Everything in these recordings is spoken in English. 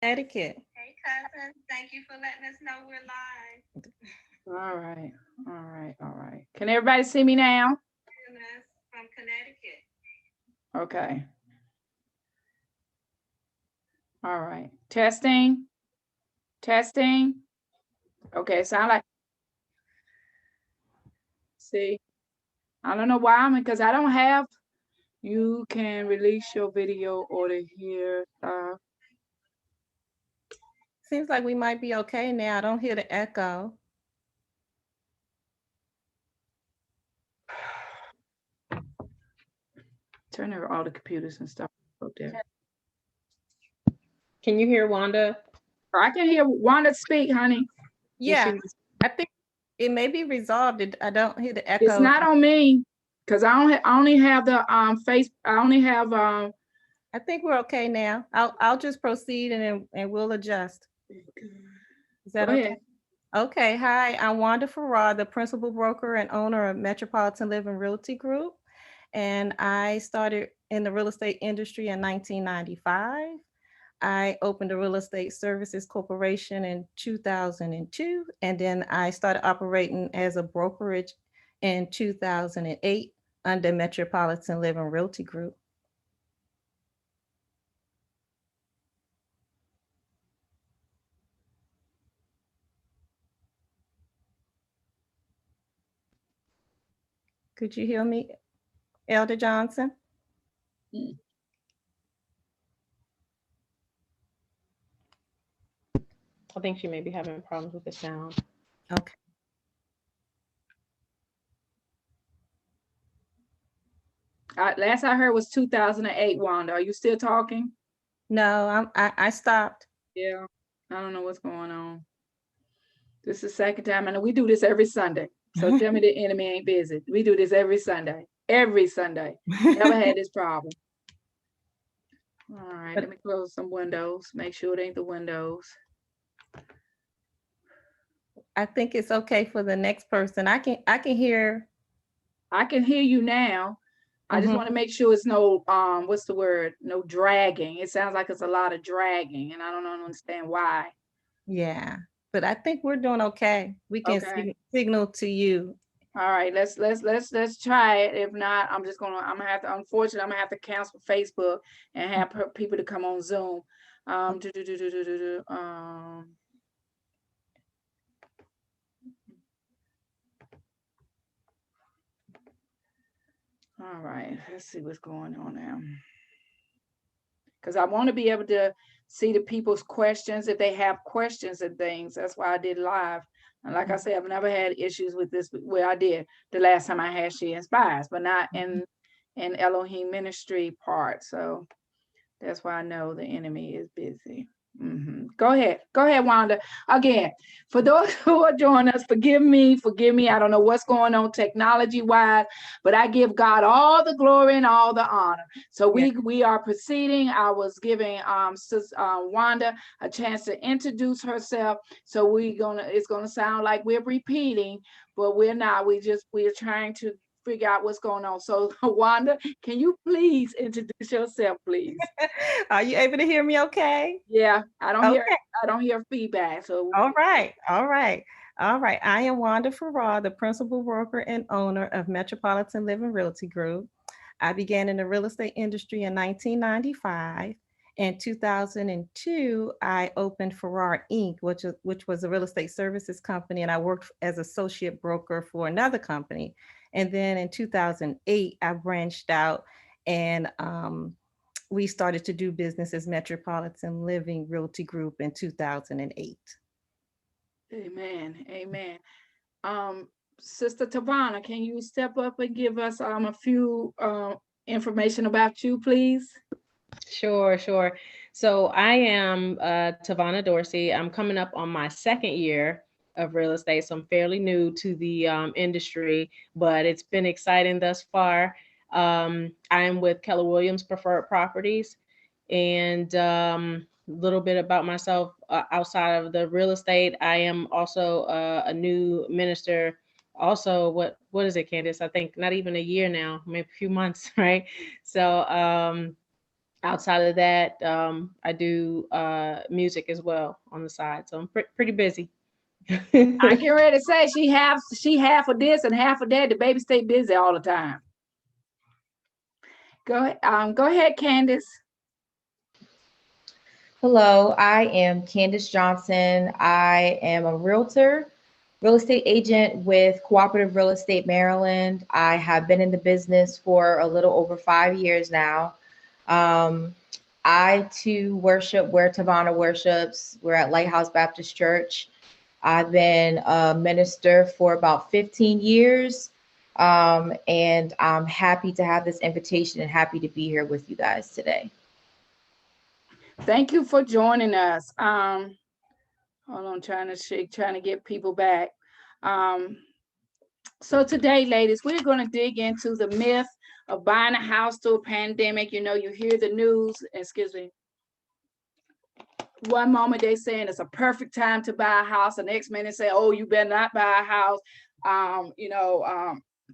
Connecticut. Hey, cousin. Thank you for letting us know we're live. All right. All right. All right. Can everybody see me now? Us from Connecticut. Okay. All right. Testing. Testing. Okay. Sound like, see, I don't know why I'm because I don't have, you can release your video or to hear stuff. Seems like we might be okay now. I don't hear the echo. Turn over all the computers and stuff up there. Can you hear Wanda? I can hear Wanda speak, honey. Is Yeah, she? I think it may be resolved. I don't hear the It's echo. not on me because I only have the face. I only have I think we're okay now. I'll just proceed and we'll adjust. Is Go that okay? ahead. Okay. Hi, I'm Wanda Farrar, the principal broker and owner of Metropolitan Living Realty Group. And I started in the real estate industry in 1995. I opened a real estate services corporation in 2002, and then I started operating as a brokerage in 2008 under Metropolitan Living Realty Group. Could you hear me, Elder Johnson? Mm. I think she may be having problems with the sound. Okay. Last I heard was 2008. Wanda, are you still talking? No, I stopped. Yeah. I don't know what's going on. This is the second time, and we do this every Sunday. So tell me the enemy ain't busy. We do this every Sunday. Every Sunday. Never had this problem. All right, let But me close some windows. Make sure it ain't the windows. I think it's okay for the next person. I can hear. I can hear you now. I just Mhm. want to make sure it's no what's the word? No dragging. It sounds like it's a lot of dragging, and I don't understand why. Yeah, but I think we're doing okay. We can Okay. signal to you. All right, let's try it. If not, I'm gonna have to, unfortunately I'm gonna have to cancel Facebook and have people to come on Zoom. Do, do, do, do, do, do, do, all right, let's see what's going on now. Because I want to be able to see the people's questions if they have questions and things. That's why I did live. And like I said, I've never had issues with this. Well, I did the last time I had She Inspires, but not in Elohim ministry part. So that's why I know the enemy is busy. Go ahead, Wanda. Again, for those who are joining us, forgive me, forgive me. I don't know what's going on technology wise, but I give God all the glory and all the honor. So Yeah. we are proceeding. I was giving Wanda a chance to introduce herself. So it's gonna sound like we're repeating, but we're not. We're trying to figure out what's going on. So Wanda, can you please introduce yourself, please? Are you able to hear me okay? Yeah, Okay. I don't hear feedback. So All right. All right. All right. I am Wanda Farrar, the principal broker and owner of Metropolitan Living Realty Group. I began in the real estate industry in 1995. In 2002, I opened Farrar Inc., which was a real estate services company, and I worked as associate broker for another company. And then in 2008, I branched out and we started to do business as Metropolitan Living Realty Group in 2008. amen, amen. Um, Sister Tavana, can you step up and give us a few information about you, please? Sure, sure. So I am Tavana Dorsey. I'm coming up on my second year of real estate, so I'm fairly new to the industry, but it's been exciting thus far. I'm with Keller Williams Preferred Properties, and a little bit about myself outside of the real estate. I am also a new minister. Also, what is it, Candace? I think not even a year now, maybe a few months, right? So. outside of that, I do music as well on the side. So I'm pretty busy. I can ready to say she half of this and half of that. The baby stay busy all the time. Go ahead, Candace. Hello, I am Candace Johnson. I am a realtor, real estate agent with Cooperative Real Estate Maryland. I have been in the business for a little over 5 years now. I too worship where Tavana worships. We're at Lighthouse Baptist Church. I've been a minister for about 15 years. And I'm happy to have this invitation and happy to be here with you guys today. Thank you for joining us. Hold on, trying to get people back. So today, ladies, we're going to dig into the myth of buying a house through a pandemic. You know, you hear the news, excuse me. One moment they saying it's a perfect time to buy a house. The next minute say, oh, you better not buy a house.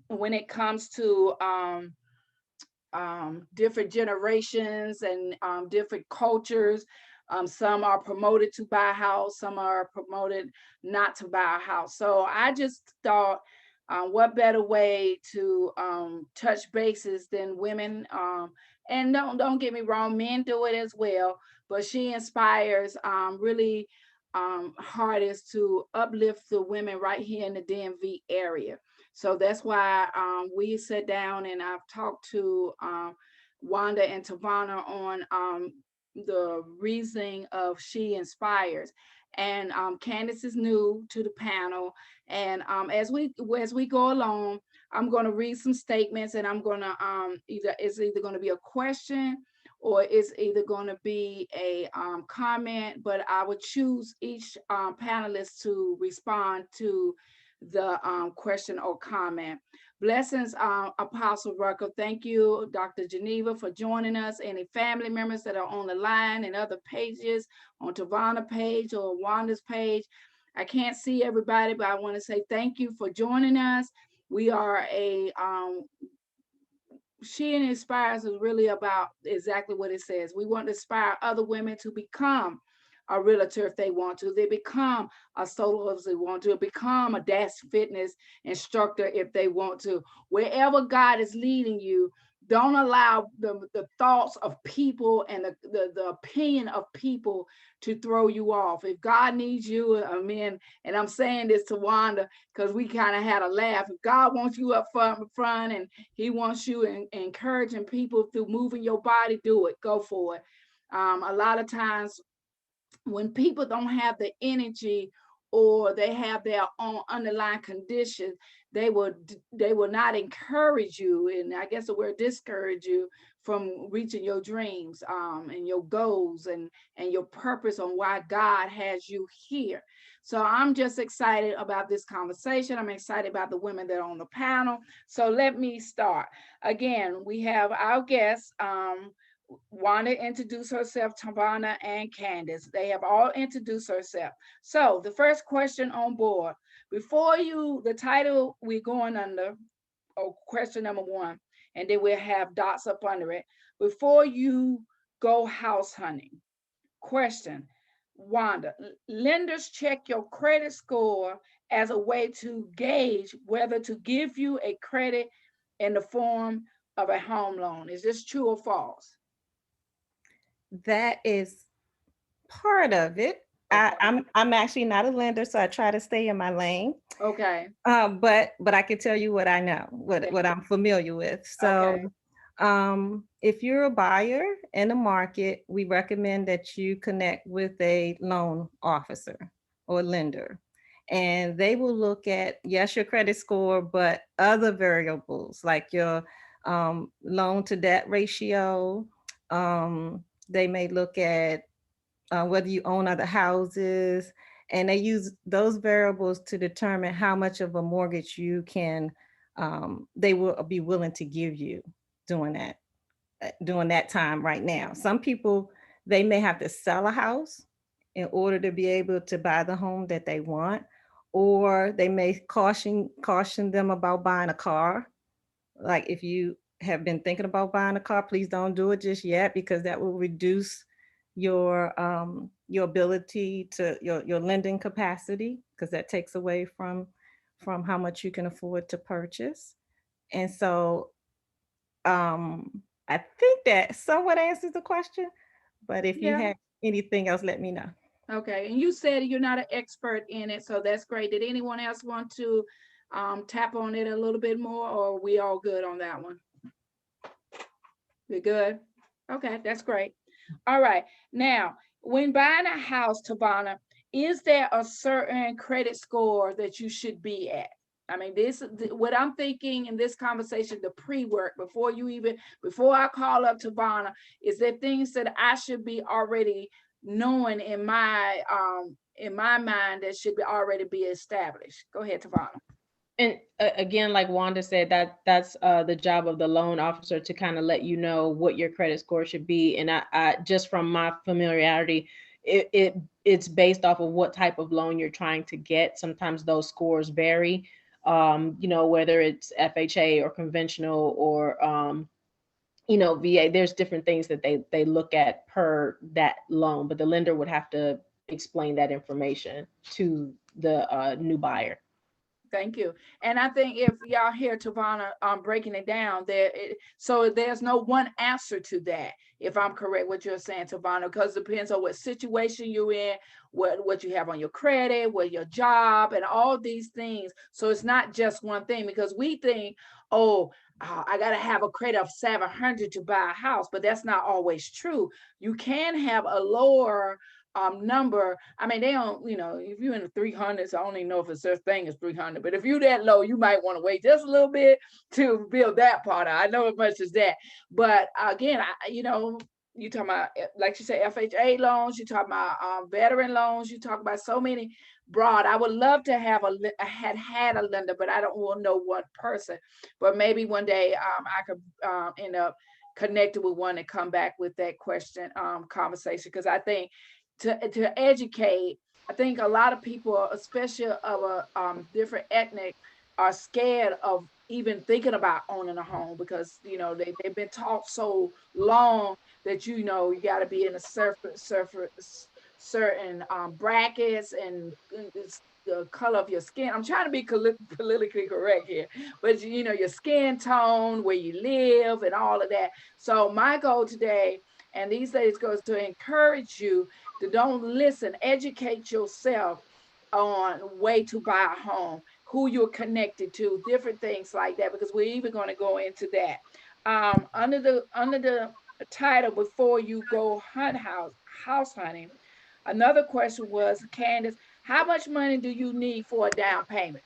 When it comes to different generations and different cultures, some are promoted to buy a house, some are promoted not to buy a house. So I just thought, what better way to touch bases than women? And don't get me wrong, men do it as well, but she inspires really hardest to uplift the women right here in the DMV area. So that's why we sat down and I've talked to Wanda and Tavana on the reasoning of She Inspires. And Candace is new to the panel. And as we go along, I'm going to read some statements, and I'm going to it's either going to be a question or it's either going to be a comment. But I would choose each panelist to respond to the question or comment. Blessings, Apostle Rucker. Thank you, Dr. Geneva, for joining us. Any family members that are on the line and other pages, on Tavana page or Wanda's page. I can't see everybody, but I want to say thank you for joining us. We are She Inspires is really about exactly what it says. We want to inspire other women to become a realtor if they want to. They become a soloist if they want to. Become a Dash Fitness instructor if they want to. Wherever God is leading you, don't allow the thoughts of people and the opinion of people to throw you off. If God needs you, and I'm saying this to Wanda because we kind of had a laugh. If God wants you up front and he wants you encouraging people through moving your body, do it. Go for it. A lot of times when people don't have the energy or they have their own underlying conditions, they will not encourage you, and I guess the word discourage you from reaching your dreams and your goals and your purpose on why God has you here. So I'm just excited about this conversation. I'm excited about the women that are on the panel. So let me start. Again, we have our guests. Wanda introduced herself, Tavana and Candace. They have all introduced herself. So the first question on board, the title we're going under, question number 1, and then we'll have dots up under it. Before you go house hunting, question, Wanda, lenders check your credit score as a way to gauge whether to give you a credit in the form of a home loan. Is this true or false? That is part of it. Okay. I'm actually not a lender, so I try to stay in my lane. Okay. But I can tell you what I know, what I'm familiar with. So if you're a buyer in the market, we recommend that you connect with a loan officer or lender. And they will look at, yes, your credit score, but other variables like your loan to debt ratio. They may look at whether you own other houses, and they use those variables to determine how much of a mortgage you can, they will be willing to give you during that time right now. Some people, they may have to sell a house in order to be able to buy the home that they want, or they may caution them about buying a car. Like if you have been thinking about buying a car, please don't do it just yet, because that will reduce your ability to your lending capacity, because that takes away from how much you can afford to purchase. And so I think that somewhat answers the question, but if you Yeah. have anything else, let me know. Okay, and you said you're not an expert in it, so that's great. Did anyone else want to tap on it a little bit more, or are we all good on that one? We're good? Okay, that's great. All right, now, when buying a house, Tavana, is there a certain credit score that you should be at? I mean, what I'm thinking in this conversation, the pre-work, before I call up Tavana, is there things that I should be already knowing in my mind that should already be established? Go ahead, Tavana. And again, like Wanda said, that's the job of the loan officer to kind of let you know what your credit score should be. And I just from my familiarity, it's based off of what type of loan you're trying to get. Sometimes those scores vary, whether it's FHA or conventional or VA. There's different things that they look at per that loan, but the lender would have to explain that information to the new buyer. Thank you. And I think if y'all hear Tavana breaking it down, so there's no one answer to that, if I'm correct what you're saying, Tavana, because it depends on what situation you're in, what you have on your credit, what your job, and all these things. So it's not just one thing, because we think, I got to have a credit of 700 to buy a house, but that's not always true. You can have a lower number. I mean, they don't, if you're in the 300s, I don't even know if it's such thing as 300, but if you're that low, you might want to wait just a little bit to build that part out. I know as much as that, but again, you talk about, like you say, FHA loans, you talk about veteran loans, you talk about so many broad. I would love to have had a lender, but I don't want to know one person, but maybe one day I could end up connected with one and come back with that question conversation, because I think to educate, I think a lot of people, especially of a different ethnic, are scared of even thinking about owning a home, because they've been taught so long that you got to be in a certain brackets and the color of your skin. I'm trying to be politically correct here, but your skin tone, where you live, and all of that. So my goal today and these days goes to encourage you to don't listen, educate yourself on way to buy a home, who you're connected to, different things like that, because we're even going to go into that. Under the title, before you go house hunting, another question was, Candace, how much money do you need for a down payment?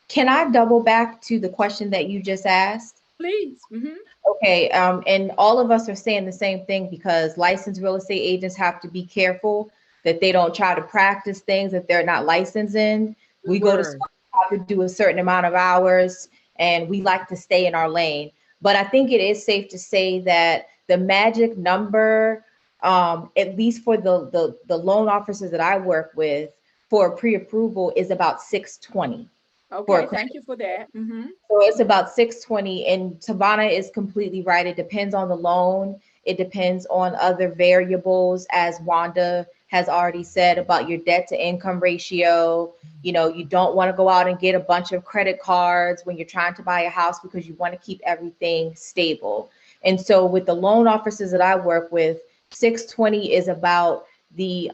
Can I double back to the question that you just asked? Please. Mm-hmm. Okay, and all of us are saying the same thing, because licensed real estate agents have to be careful that they don't try to practice things that they're not licensed in. We go to school, have to do a certain amount of hours, and we like to stay in our lane. But I think it is safe to say that the magic number, at least for the loan officers that I work with, for pre-approval is about 620. Okay, thank you for that. Mm-hmm. So it's about 620, and Tavana is completely right. It depends on the loan. It depends on other variables, as Wanda has already said, about your debt to income ratio. You don't want to go out and get a bunch of credit cards when you're trying to buy a house, because you want to keep everything stable. And so with the loan officers that I work with, 620 is about the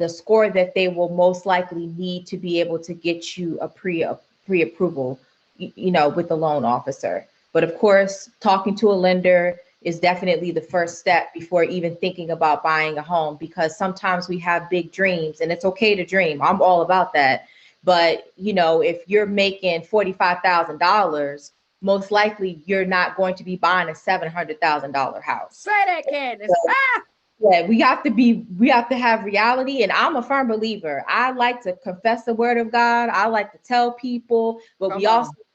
score that they will most likely need to be able to get you a pre-approval, with the loan officer. But of course, talking to a lender is definitely the first step before even thinking about buying a home, because sometimes we have big dreams, and it's okay to dream. I'm all about that. But if you're making $45,000, most likely you're not going to be buying a $700,000 house. Say that, Candace. Yeah, we have to have reality. And I'm a firm believer. I like to confess the word of God. I like to tell people, but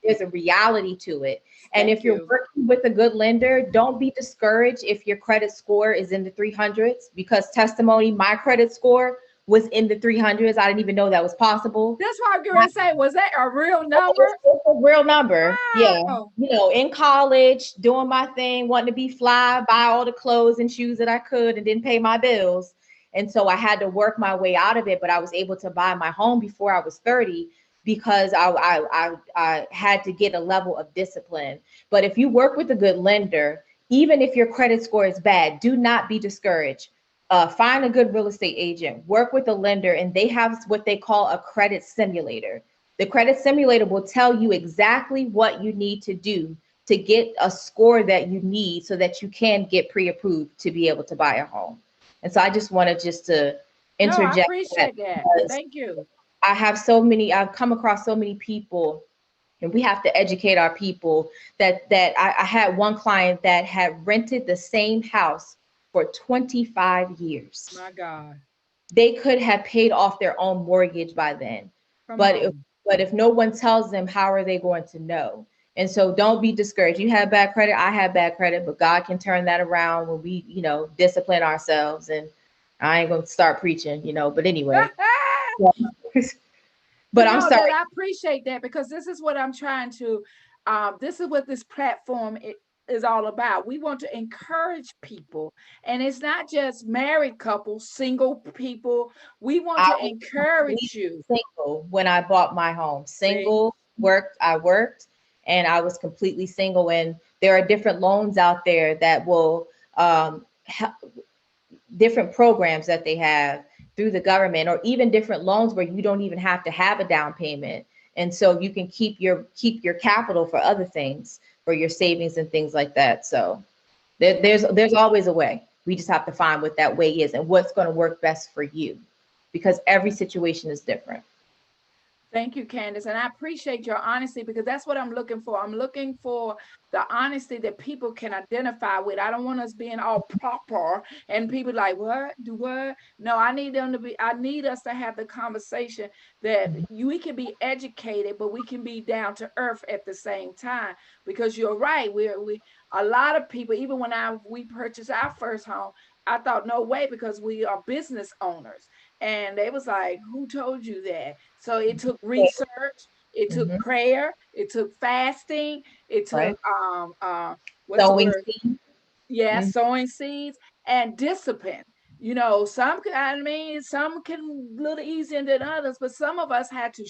there's a reality to it. And if you're working with a good lender, don't be discouraged if your credit score is in the 300s, because testimony, my credit score was in the 300s. I didn't even know that was possible. That's why I'm going to say, was that a real number? It's a real number. Yeah. Wow. You know, in college, doing my thing, wanting to be fly, buy all the clothes and shoes that I could and didn't pay my bills. And so I had to work my way out of it, but I was able to buy my home before I was 30 because I had to get a level of discipline. But if you work with a good lender, even if your credit score is bad, do not be discouraged. Find a good real estate agent, work with a lender, and they have what they call a credit simulator. The credit simulator will tell you exactly what you need to do to get a score that you need so that you can get pre-approved to be able to buy a home. And so I just wanted to interject. No, I appreciate that. Thank you. I've come across so many people, and we have to educate our people that I had one client that had rented the same house for 25 years. My God. They could have paid off their own mortgage by then. But if no one tells them, how are they going to know? And so don't be discouraged. You have bad credit, I have bad credit, but God can turn that around when we, discipline ourselves. And I ain't going to start preaching, but anyway. But I'm sorry. I appreciate that, because this is what I'm trying to, this is what this platform is all about. We want to encourage people, and it's not just married couples, single people. We want to encourage you. Single when I bought my home, single, I worked, and I was completely single. And there are different loans out there that will, different programs that they have through the government, or even different loans where you don't even have to have a down payment. And so you can keep your capital for other things, for your savings and things like that. So there's always a way. We just have to find what that way is and what's going to work best for you, because every situation is different. Thank you, Candace. And I appreciate your honesty, because that's what I'm looking for. I'm looking for the honesty that people can identify with. I don't want us being all proper and people like, what? Do what? No, I need us to have the conversation that we can be educated, but we can be down to earth at the same time. Because you're right. We a lot of people, even when we purchased our first home, I thought, no way, because we are business owners. And they was like, who told you that? So it took research, it took prayer, it took fasting, it took sowing seeds. Yeah, sowing seeds and discipline. Some can a little easier than others, but some of us had to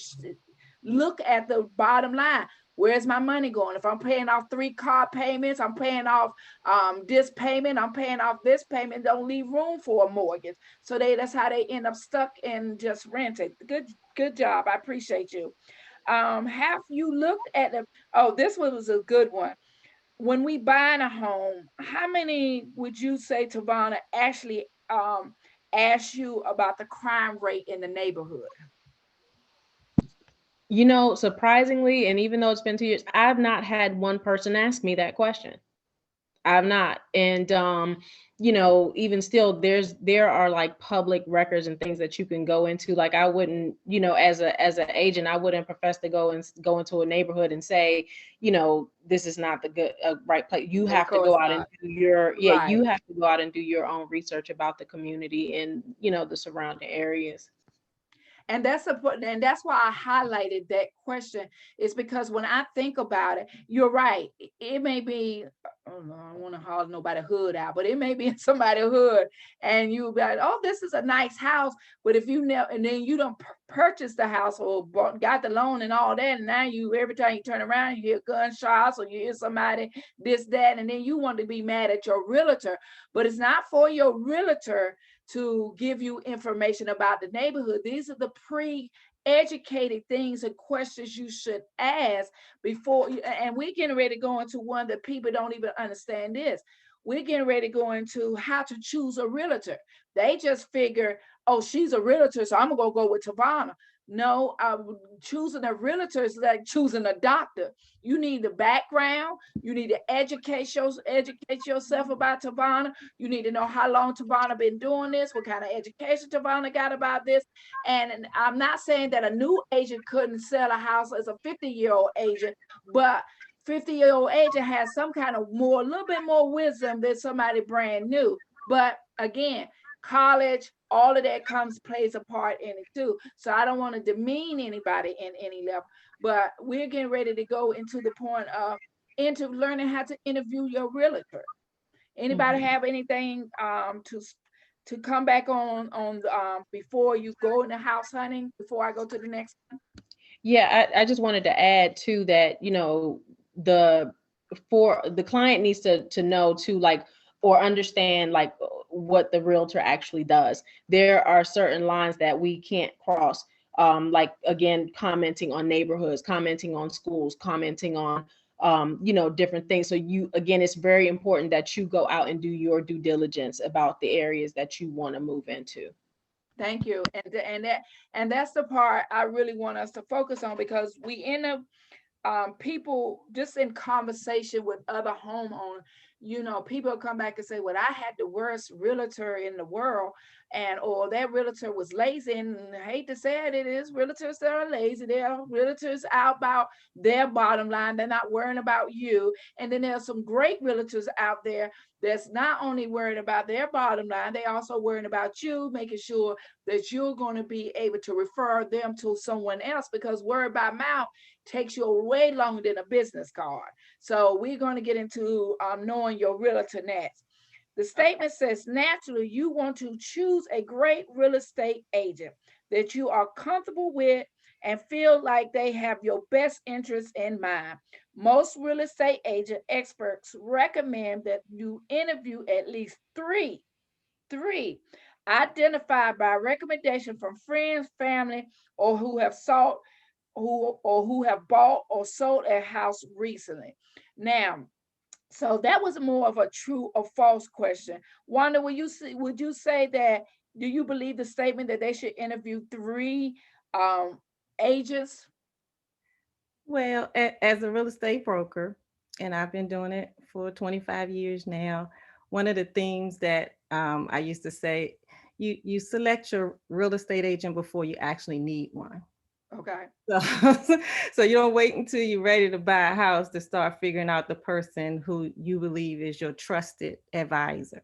look at the bottom line. Where's my money going? If I'm paying off 3 car payments, I'm paying off this payment, I'm paying off this payment, don't leave room for a mortgage. So that's how they end up stuck and just rented. Good job. I appreciate you. Have you looked at this one was a good one. When we buying a home, how many would you say, Tavana, actually ask you about the crime rate in the neighborhood? Surprisingly, and even though it's been 2 years, I've not had one person ask me that question. I've not. And, even still, there are like public records and things that you can go into. Like I wouldn't, as an agent, I wouldn't profess to go into a neighborhood and say, this is not the right place. You have to go out and do you have to go out and do your own research about the community and, the surrounding areas. And that's why I highlighted that question, is because when I think about it, you're right. It may be, I don't want to haul nobody hood out, but it may be in somebody's hood, and you'll be like, oh, this is a nice house. But if you know, and then you don't purchase the house or got the loan and all that, and now every time you turn around, you hear gunshots or you hear somebody this, that, and then you want to be mad at your realtor. But it's not for your realtor to give you information about the neighborhood. These are the pre-educated things and questions you should ask before. And we're getting ready to go into one that people don't even understand this. We're getting ready to go into how to choose a realtor. They just figure, oh, she's a realtor, so I'm gonna go with Tavana. No, choosing a realtor is like choosing a doctor. You need the background. You need to educate yourself about Tavana. You need to know how long Tavana been doing this, what kind of education Tavana got about this. And I'm not saying that a new agent couldn't sell a house as a 50-year-old agent, but 50-year-old agent has some kind of a little bit more wisdom than somebody brand new. But again, college, all of that plays a part in it too. So I don't want to demean anybody in any level, but we're getting ready to go into the point of into learning how to interview your realtor. Anybody have anything to come back on before you go into house hunting, before I go to the next one? Yeah, I just wanted to add to that, for the client needs to know to like, or understand like what the realtor actually does. There are certain lines that we can't cross. Like again, commenting on neighborhoods, commenting on schools, commenting on different things. So again, it's very important that you go out and do your due diligence about the areas that you want to move into. Thank you. And that's the part I really want us to focus on, because we end up people just in conversation with other homeowners, people come back and say, well, I had the worst realtor in the world, or that realtor was lazy. And I hate to say it, it is realtors that are lazy. There are realtors out about their bottom line. They're not worrying about you. And then there's some great realtors out there that's not only worried about their bottom line, they also worrying about you, making sure that you're going to be able to refer them to someone else, because word by mouth takes you way longer than a business card. So we're going to get into knowing your realtor next. The statement says, naturally, you want to choose a great real estate agent that you are comfortable with and feel like they have your best interests in mind. Most real estate agent experts recommend that you interview at least three identified by recommendation from friends, family, or who have who have bought or sold a house recently. Now, so that was more of a true or false question. Wanda, would you say that, do you believe the statement that they should interview three agents? Well, as a real estate broker, and I've been doing it for 25 years now, one of the things that I used to say, you select your real estate agent before you actually need one. Okay. So, so you don't wait until you're ready to buy a house to start figuring out the person who you believe is your trusted advisor.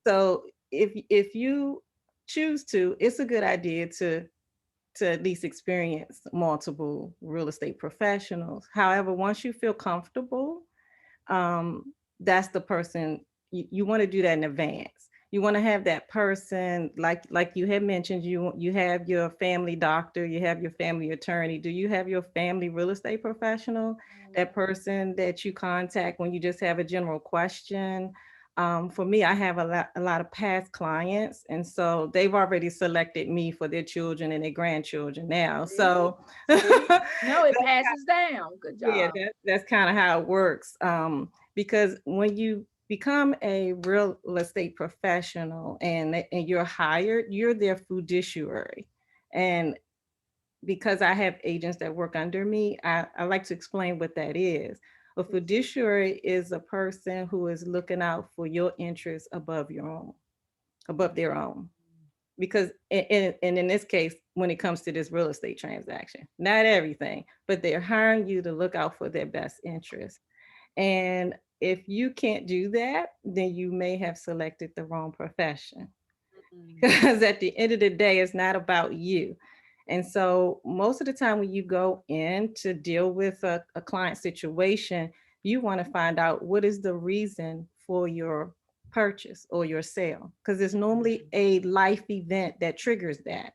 So if you choose to, it's a good idea to at least experience multiple real estate professionals. However, once you feel comfortable, that's the person you want to do that in advance. You want to have that person, like you had mentioned, you have your family doctor, you have your family attorney. Do you have your family real estate professional? That person that you contact when you just have a general question. For me, I have a lot of past clients, and so they've already selected me for their children and their grandchildren now. So no, it passes down. Good job. Yeah, that's kind of how it works. Because when you become a real estate professional and you're hired, you're their fiduciary. And because I have agents that work under me, I like to explain what that is. A fiduciary is a person who is looking out for your interests above their own. Because in this case, when it comes to this real estate transaction, not everything, but they're hiring you to look out for their best interest. And if you can't do that, then you may have selected the wrong profession. Because at the end of the day, it's not about you. And so most of the time when you go in to deal with a client situation, you want to find out what is the reason for your purchase or your sale, because there's normally a life event that triggers that.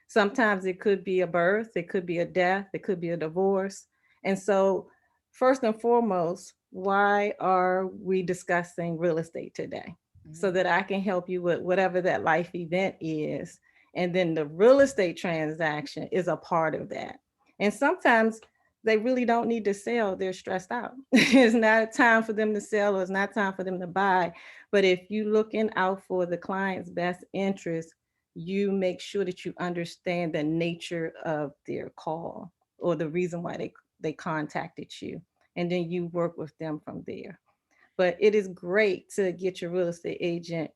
Sometimes it could be a birth, it could be a death, it could be a divorce. And so first and foremost, why are we discussing real estate today? So that I can help you with whatever that life event is. And then the real estate transaction is a part of that. And sometimes they really don't need to sell. They're stressed out. It's not time for them to sell, or it's not time for them to buy. But if you're looking out for the client's best interest, you make sure that you understand the nature of their call or the reason why they contacted you. And then you work with them from there. But it is great to get your real estate agent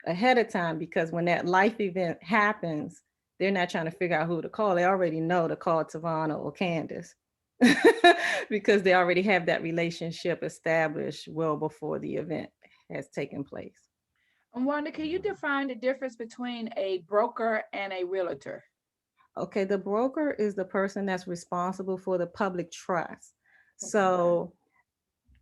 ahead of time, because when that life event happens, they're not trying to figure out who to call. They already know to call Tavana or Candace because they already have that relationship established well before the event has taken place. And Wanda, can you define the difference between a broker and a realtor? Okay, the broker is the person that's responsible for the public trust. So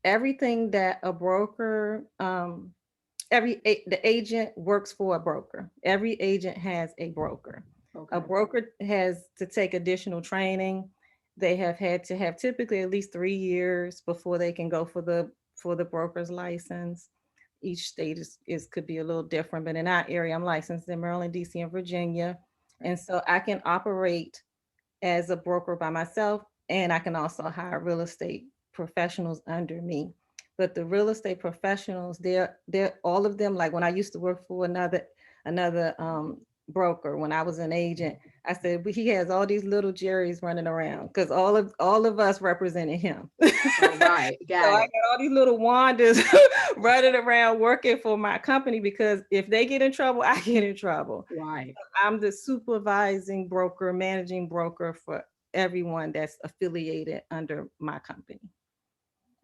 everything that a broker, the agent works for a broker. Every agent has a broker. Okay. A broker has to take additional training. They have had to have typically at least 3 years before they can go for the broker's license. Each state is could be a little different, but in our area, I'm licensed in Maryland, DC, and Virginia. And so I can operate as a broker by myself, and I can also hire real estate professionals under me. But the real estate professionals, they're all of them. Like when I used to work for another broker, when I was an agent, I said he has all these little Jerrys running around because all of us represented him. All right, So got I it. got all these little Wandas running around working for my company because if they get in trouble, I get in trouble. Right. I'm the supervising broker, managing broker for everyone that's affiliated under my company.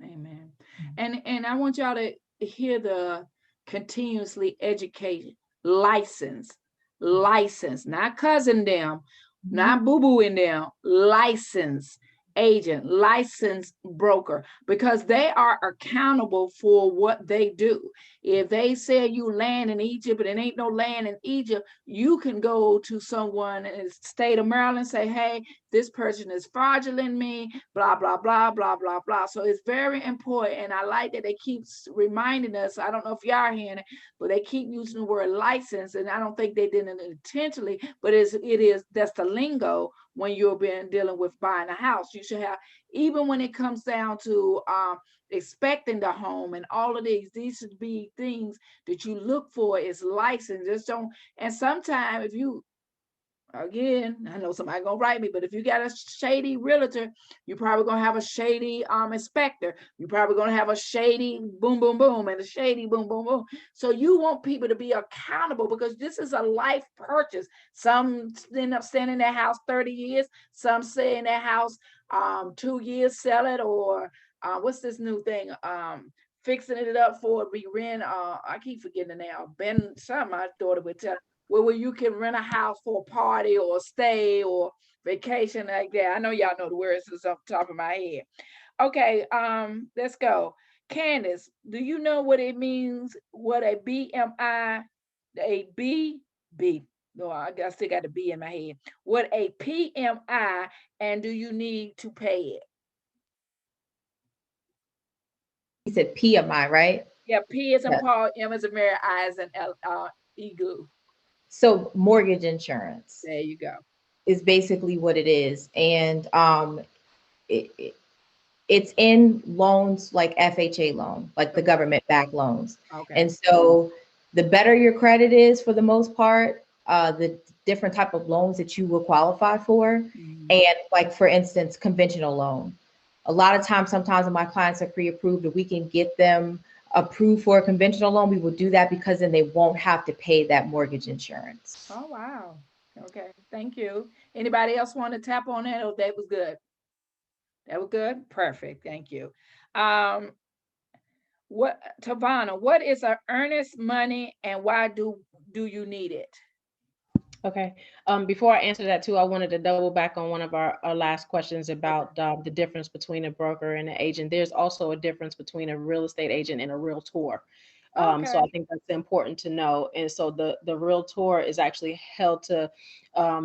Amen. And I want y'all to hear the continuously educated license, not cousin them, not boo-boo in them, license agent, licensed broker, because they are accountable for what they do. If they sell you land in Egypt, but it ain't no land in Egypt, you can go to someone in the state of Maryland and say, hey, this person is fraudulent me, blah, blah, blah, blah, blah, blah. So it's very important. And I like that they keep reminding us, I don't know if y'all are hearing it, but they keep using the word license. And I don't think they did it intentionally, but that's the lingo when you're dealing with buying a house. You should have, even when it comes down to expecting the home and all of these should be things that you look for is license. Just don't, and sometimes if you, again, I know somebody gonna write me, but if you got a shady realtor, you're probably gonna have a shady inspector. You're probably gonna have a shady boom, boom, boom, and a shady boom, boom, boom. So you want people to be accountable because this is a life purchase. Some end up staying in their house 30 years. Some stay in their house 2 years, sell it, or what's this new thing? Fixing it up for re-rent. I keep forgetting now. Ben, some my daughter would tell, where you can rent a house for a party or stay or vacation like that. I know y'all know the words off the top of my head. Okay, let's go. Candace, do you know what it means? What a BMI, no, I still got the B in my head. What a PMI, and do you need to pay it? You said PMI, right? Yeah, P as in Yeah. Paul, M as in Mary, I as in Eagle. So mortgage insurance There you go. is basically what it is. And it's in loans like FHA loan, like the government-backed loans. Okay. And so the better your credit is for the most part, the different type of loans that you will qualify for. Mhm. And like, for instance, conventional loan. A lot of times, sometimes when my clients are pre-approved, if we can get them approved for a conventional loan, we will do that because then they won't have to pay that mortgage insurance. Oh, wow. Okay, thank you. Anybody else want to tap on that? Oh, that was good. That was good? Perfect, thank you. Tavana, what is an earnest money and why do you need it? Okay. Before I answer that too, I wanted to double back on one of our last questions about the difference between a broker and an agent. There's also a difference between a real estate agent and a realtor. So I Okay. think that's important to know. And so the realtor is actually held to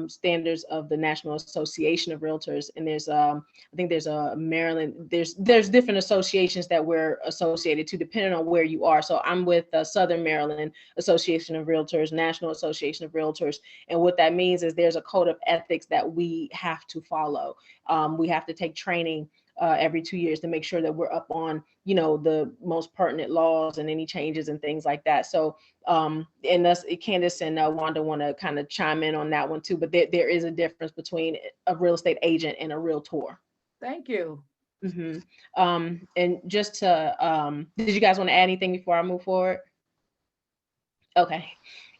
standards of the National Association of Realtors. And there's I think there's a Maryland, there's different associations that we're associated to depending on where you are. So I'm with the Southern Maryland Association of Realtors, National Association of Realtors. And what that means is there's a code of ethics that we have to follow. We have to take training every 2 years to make sure that we're up on, the most pertinent laws and any changes and things like that. So, and that's Candace and Wanda want to kind of chime in on that one too, but there is a difference between a real estate agent and a realtor. Thank you. Mm-hmm. And just to, did you guys want to add anything before I move forward? Okay.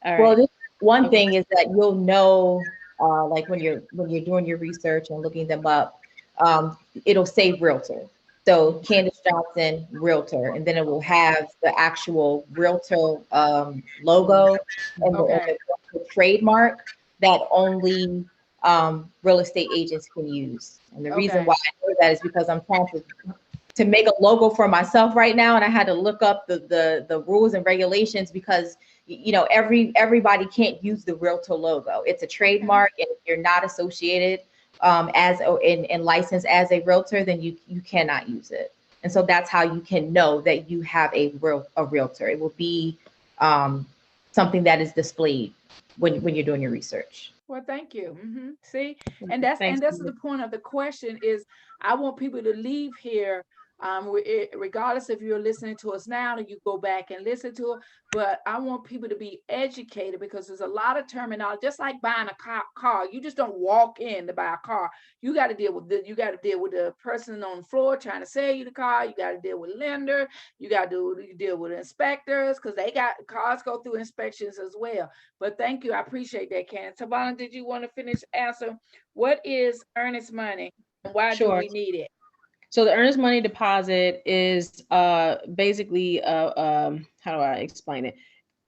All right. Well, one thing is that you'll know, like when you're doing your research and looking them up, it'll say realtor. So Candace Johnson, Realtor, and then it will have the actual Realtor logo and Okay. the trademark that only real estate agents can use. And the reason Okay. why I know that is because I'm trying to make a logo for myself right now, and I had to look up the rules and regulations because you know everybody can't use the Realtor logo. It's a trademark, and if you're not associated and licensed as a realtor, then you cannot use it. And so that's how you can know that you have a realtor. It will be something that is displayed when you're doing your research. Well, thank you. See, and that's Thanks. the point of the question is I want people to leave here, regardless if you're listening to us now or you go back and listen to it, but I want people to be educated because there's a lot of terminology, just like buying a car. You just don't walk in to buy a car. You got to deal with the person on the floor trying to sell you the car. You got to deal with lender. You got to deal with inspectors because cars go through inspections as well. But thank you. I appreciate that, Candace. Tavana, did you want to finish answer? What is earnest money and why do Sure. we need it? So the earnest money deposit is basically how do I explain it?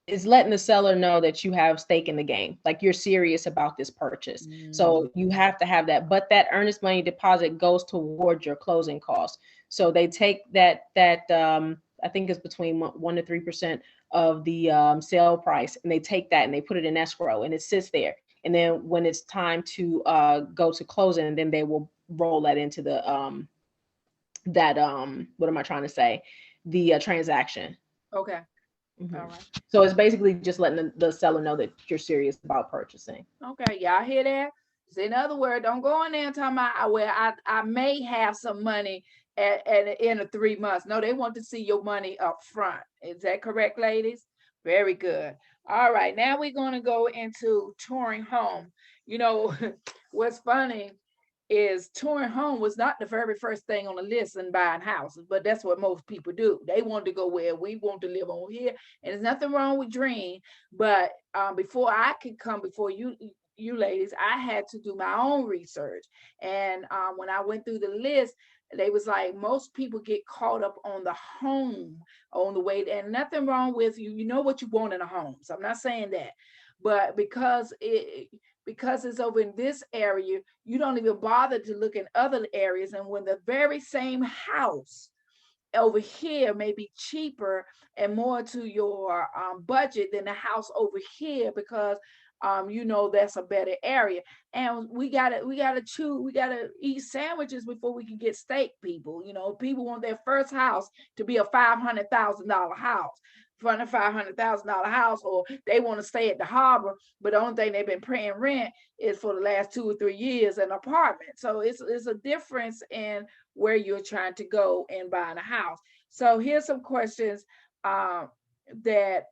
It's letting the seller know that you have stake in the game, like you're serious about this purchase. So you have to have that, but that earnest money deposit goes towards your closing costs. So they take that I think it's between 1 to 3% of the sale price, and they take that and they put it in escrow, and it sits there. And then when it's time to go to closing, then they will roll that into the what am I trying to say? The transaction. Okay. Mhm. All right. So it's basically just letting the seller know that you're serious about purchasing. Okay. Y'all hear that? So in other words, don't go in there and talk about I may have some money at the end of 3 months. No, they want to see your money up front. Is that correct, ladies? Very good. All right. Now we're going to go into touring home. You know, what's funny is touring home was not the very first thing on the list in buying houses, but that's what most people do. They want to go where we want to live on here, and there's nothing wrong with dream. But before I could come before you ladies, I had to do my own research. And when I went through the list, they was like most people get caught up on the home on the way, and nothing wrong with you know what you want in a home. So I'm not saying that, but because it's over in this area, you don't even bother to look in other areas. And when the very same house over here may be cheaper and more to your budget than the house over here, because you know that's a better area. And we gotta eat sandwiches before we can get steak. People, you know, people want their first house to be a $500,000 house. For a $500,000 house, or they want to stay at the harbor, but the only thing they've been paying rent is for the last 2 or 3 years an apartment. So it's a difference in where you're trying to go and buying a house. So here's some questions that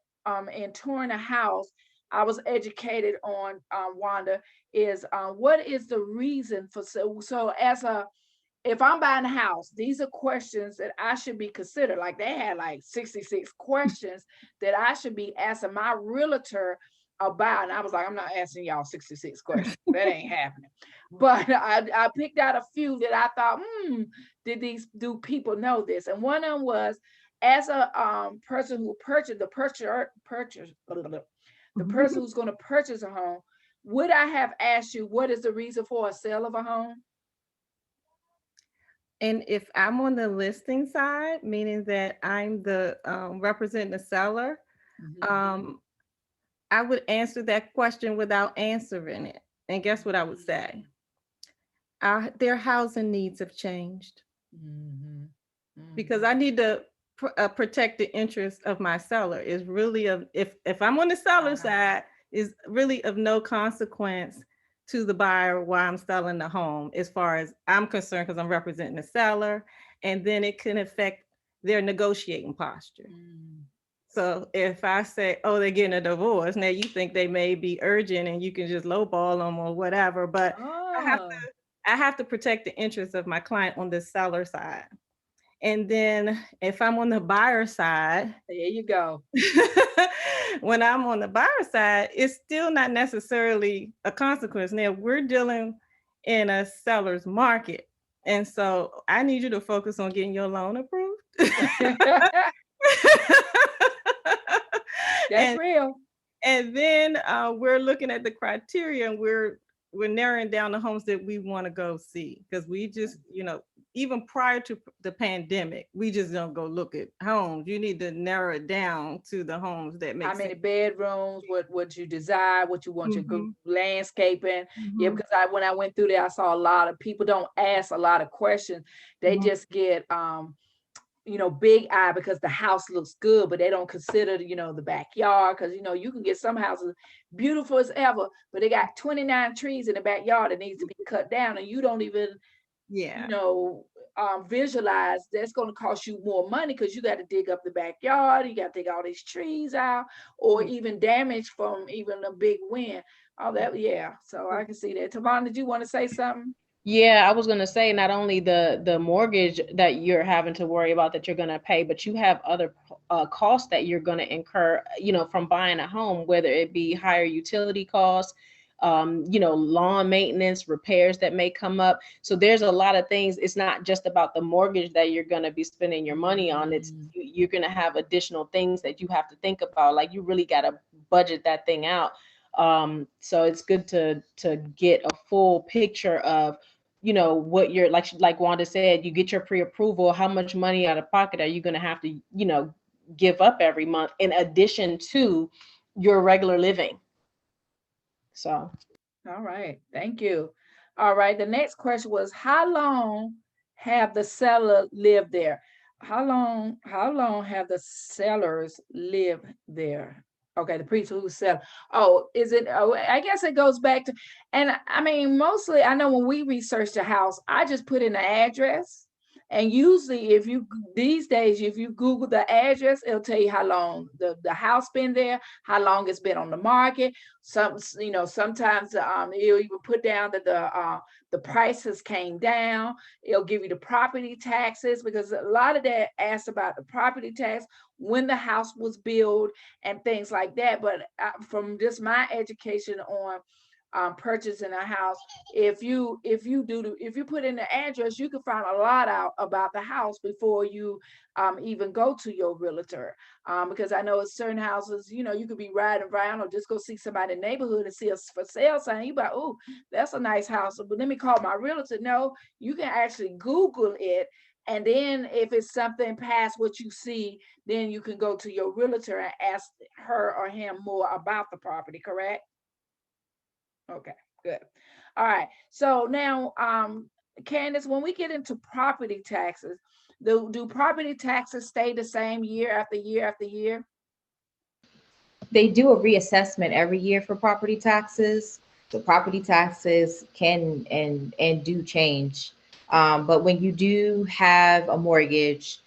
in touring a house, I was educated on, Wanda, is what is the reason for so as a if I'm buying a house, these are questions that I should be considered. Like they had like 66 questions that I should be asking my realtor about. And I was like, I'm not asking y'all 66 questions. That ain't happening. But I picked out a few that I thought, do people know this? And one of them was, as a person who purchased the person who's going to purchase a home, would I have asked you what is the reason for a sale of a home? And if I'm on the listing side, meaning that I'm the representing the seller, I would answer that question without answering it. And guess what I would say? Their housing needs have changed because I need to protect the interest of my seller. Is really if I'm on the seller side, is really of no consequence to the buyer while I'm selling the home, as far as I'm concerned, because I'm representing the seller, and then it can affect their negotiating posture. So if I say, oh, they're getting a divorce, now you think they may be urgent and you can just lowball them or whatever, but I have to protect the interests of my client on the seller side. And then if I'm on the buyer side, there you go. When I'm on the buyer side, it's still not necessarily a consequence. Now we're dealing in a seller's market. And so I need you to focus on getting your loan approved. That's and real. and then we're looking at the criteria, and we're narrowing down the homes that we want to go see, because we just, even prior to the pandemic, we just don't go look at homes. You need to narrow it down to the homes that make How many sense. bedrooms, what you desire, what you want your Mhm. landscaping. Yeah, Mhm. because when I went through there, I saw a lot of people don't ask a lot of questions. They Mhm. just get big eye because the house looks good, but they don't consider the backyard, because you can get some houses beautiful as ever, but they got 29 trees in the backyard that needs to be cut down, and you don't even Yeah. visualize that's going to cost you more money, because you got to dig up the backyard, you got to dig all these trees out, or even damage from even a big wind. All that, yeah. So I can see that. Tavon, did you want to say something? Yeah, I was going to say, not only the mortgage that you're having to worry about that you're going to pay, but you have other costs that you're going to incur, from buying a home, whether it be higher utility costs, lawn maintenance, repairs that may come up. So there's a lot of things. It's not just about the mortgage that you're going to be spending your money on. It's you're going to have additional things that you have to think about. Like, you really got to budget that thing out. So it's good to get a full picture of what you're like Wanda said. You get your pre-approval, how much money out of pocket are you going to have to give up every month, in addition to your regular living. So All right, thank you. All right, the next question was, how long have the seller lived there? How long have the sellers lived there? Okay, the people who sell. Oh, is it? Oh, I guess it goes back to, and I mean, mostly I know when we research the house, I just put in the address. And usually these days, if you Google the address, it'll tell you how long the house been there, how long it's been on the market. Sometimes it'll even put down that the prices came down. It'll give you the property taxes, because a lot of that asks about the property tax, when the house was built, and things like that. But from just my education on purchasing a house, if you put in the address, you can find a lot out about the house before you even go to your realtor. Because I know at certain houses, you could be riding around or just go see somebody in the neighborhood and see a for sale sign. You like, oh, that's a nice house, but let me call my realtor. No, you can actually Google it. And then if it's something past what you see, then you can go to your realtor and ask her or him more about the property, correct? Okay, good. All right. So now, Candace, when we get into property taxes, do property taxes stay the same year after year after year? They do a reassessment every year for property taxes. So property taxes can and do change. But when you do have a mortgage,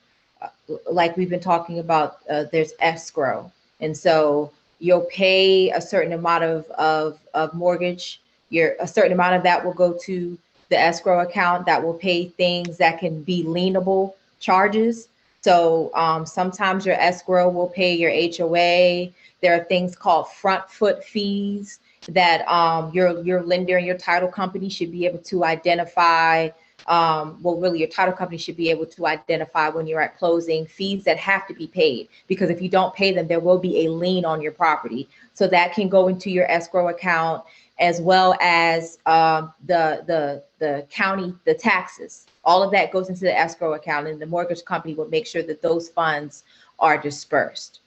like we've been talking about, there's escrow. And so you'll pay a certain amount of mortgage. A certain amount of that will go to the escrow account that will pay things that can be lienable charges. So sometimes your escrow will pay your HOA. There are things called front foot fees that your lender and your title company should be able to identify. Really, your title company should be able to identify when you're at closing, fees that have to be paid, because if you don't pay them, there will be a lien on your property. So that can go into your escrow account, as well as the county, the taxes. All of that goes into the escrow account, and the mortgage company will make sure that those funds are dispersed.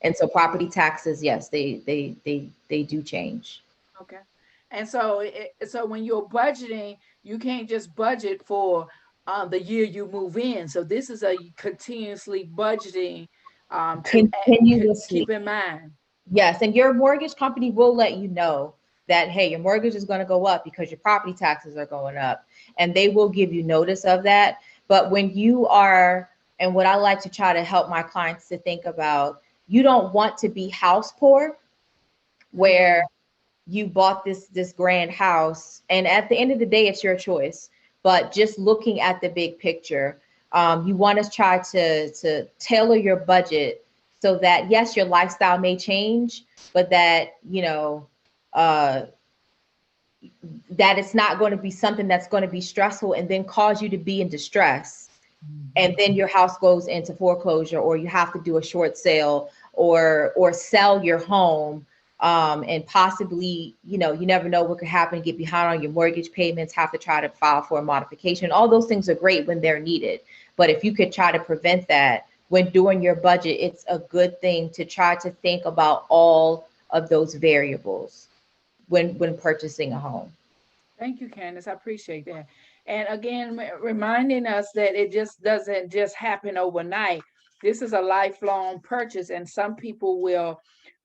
And so property taxes, yes, they do change. Okay. And so when you're budgeting, you can't just budget for the year you move in. So this is a continuously budgeting to Continuously. keep in mind. Yes, and your mortgage company will let you know that, hey, your mortgage is going to go up because your property taxes are going up, and they will give you notice of that. But when you are, and what I like to try to help my clients to think about, you don't want to be house poor, where you bought this grand house, and at the end of the day, it's your choice. But just looking at the big picture, you want to try to tailor your budget so that, yes, your lifestyle may change, but that that it's not going to be something that's going to be stressful and then cause you to be in distress. And then your house goes into foreclosure, or you have to do a short sale or sell your home. And possibly, you never know what could happen, get behind on your mortgage payments, have to try to file for a modification. All those things are great when they're needed. But if you could try to prevent that when doing your budget, it's a good thing to try to think about all of those variables when purchasing a home. Thank you, Candace. I appreciate that. And again, reminding us that it just doesn't just happen overnight. This is a lifelong purchase, and some people will,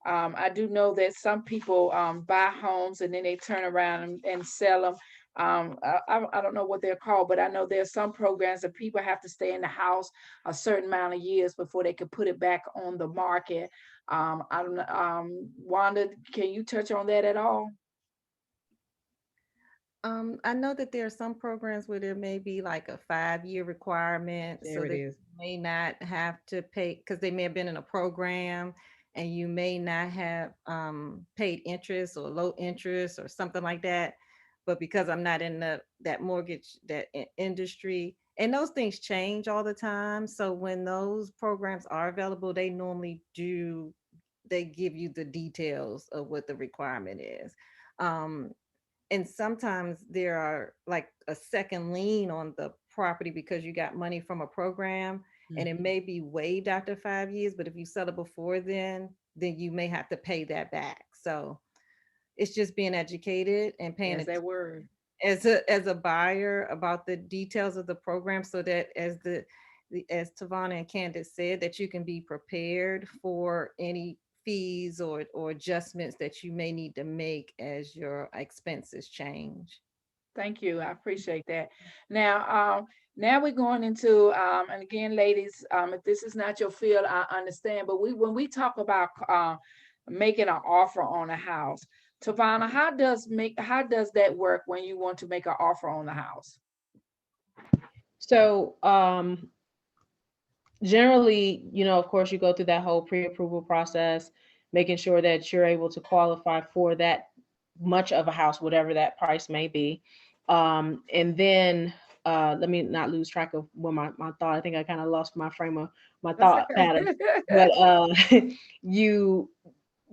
I do know that some people buy homes and then they turn around and sell them. I don't know what they're called, but I know there's some programs that people have to stay in the house a certain amount of years before they could put it back on the market. I don't know, Wanda, can you touch on that at all? I know that there are some programs where there may be like a 5-year requirement, so There it that is. you may not have to pay because they may have been in a program and you may not have paid interest or low interest or something like that. But because I'm not in that mortgage industry, and those things change all the time. So when those programs are available, they normally do, they give you the details of what the requirement is. Um, and sometimes there are like a second lien on the property because you got money from a program, and it may be waived after 5 years, but if you sell it before then you may have to pay that back. So it's just being educated and paying There's that word. as a buyer about the details of the program, so that as Tavana and Candace said, that you can be prepared for any fees or adjustments that you may need to make as your expenses change. Thank you. I appreciate that. Now we're going into, and again, ladies, if this is not your field, I understand. But when we talk about making an offer on a house, Tavana, how does that work when you want to make an offer on the house? So generally, of course, you go through that whole pre-approval process, making sure that you're able to qualify for that much of a house, whatever that price may be. And then let me not lose track of where my thought. I think I kind of lost my frame of my thought pattern. But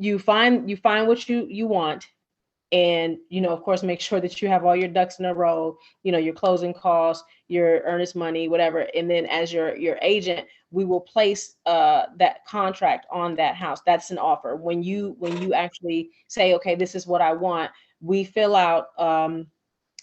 you find what you want, and of course make sure that you have all your ducks in a row, your closing costs, your earnest money, whatever. And then as your agent, we will place that contract on that house. That's an offer. When you actually say, okay, this is what I want, we fill out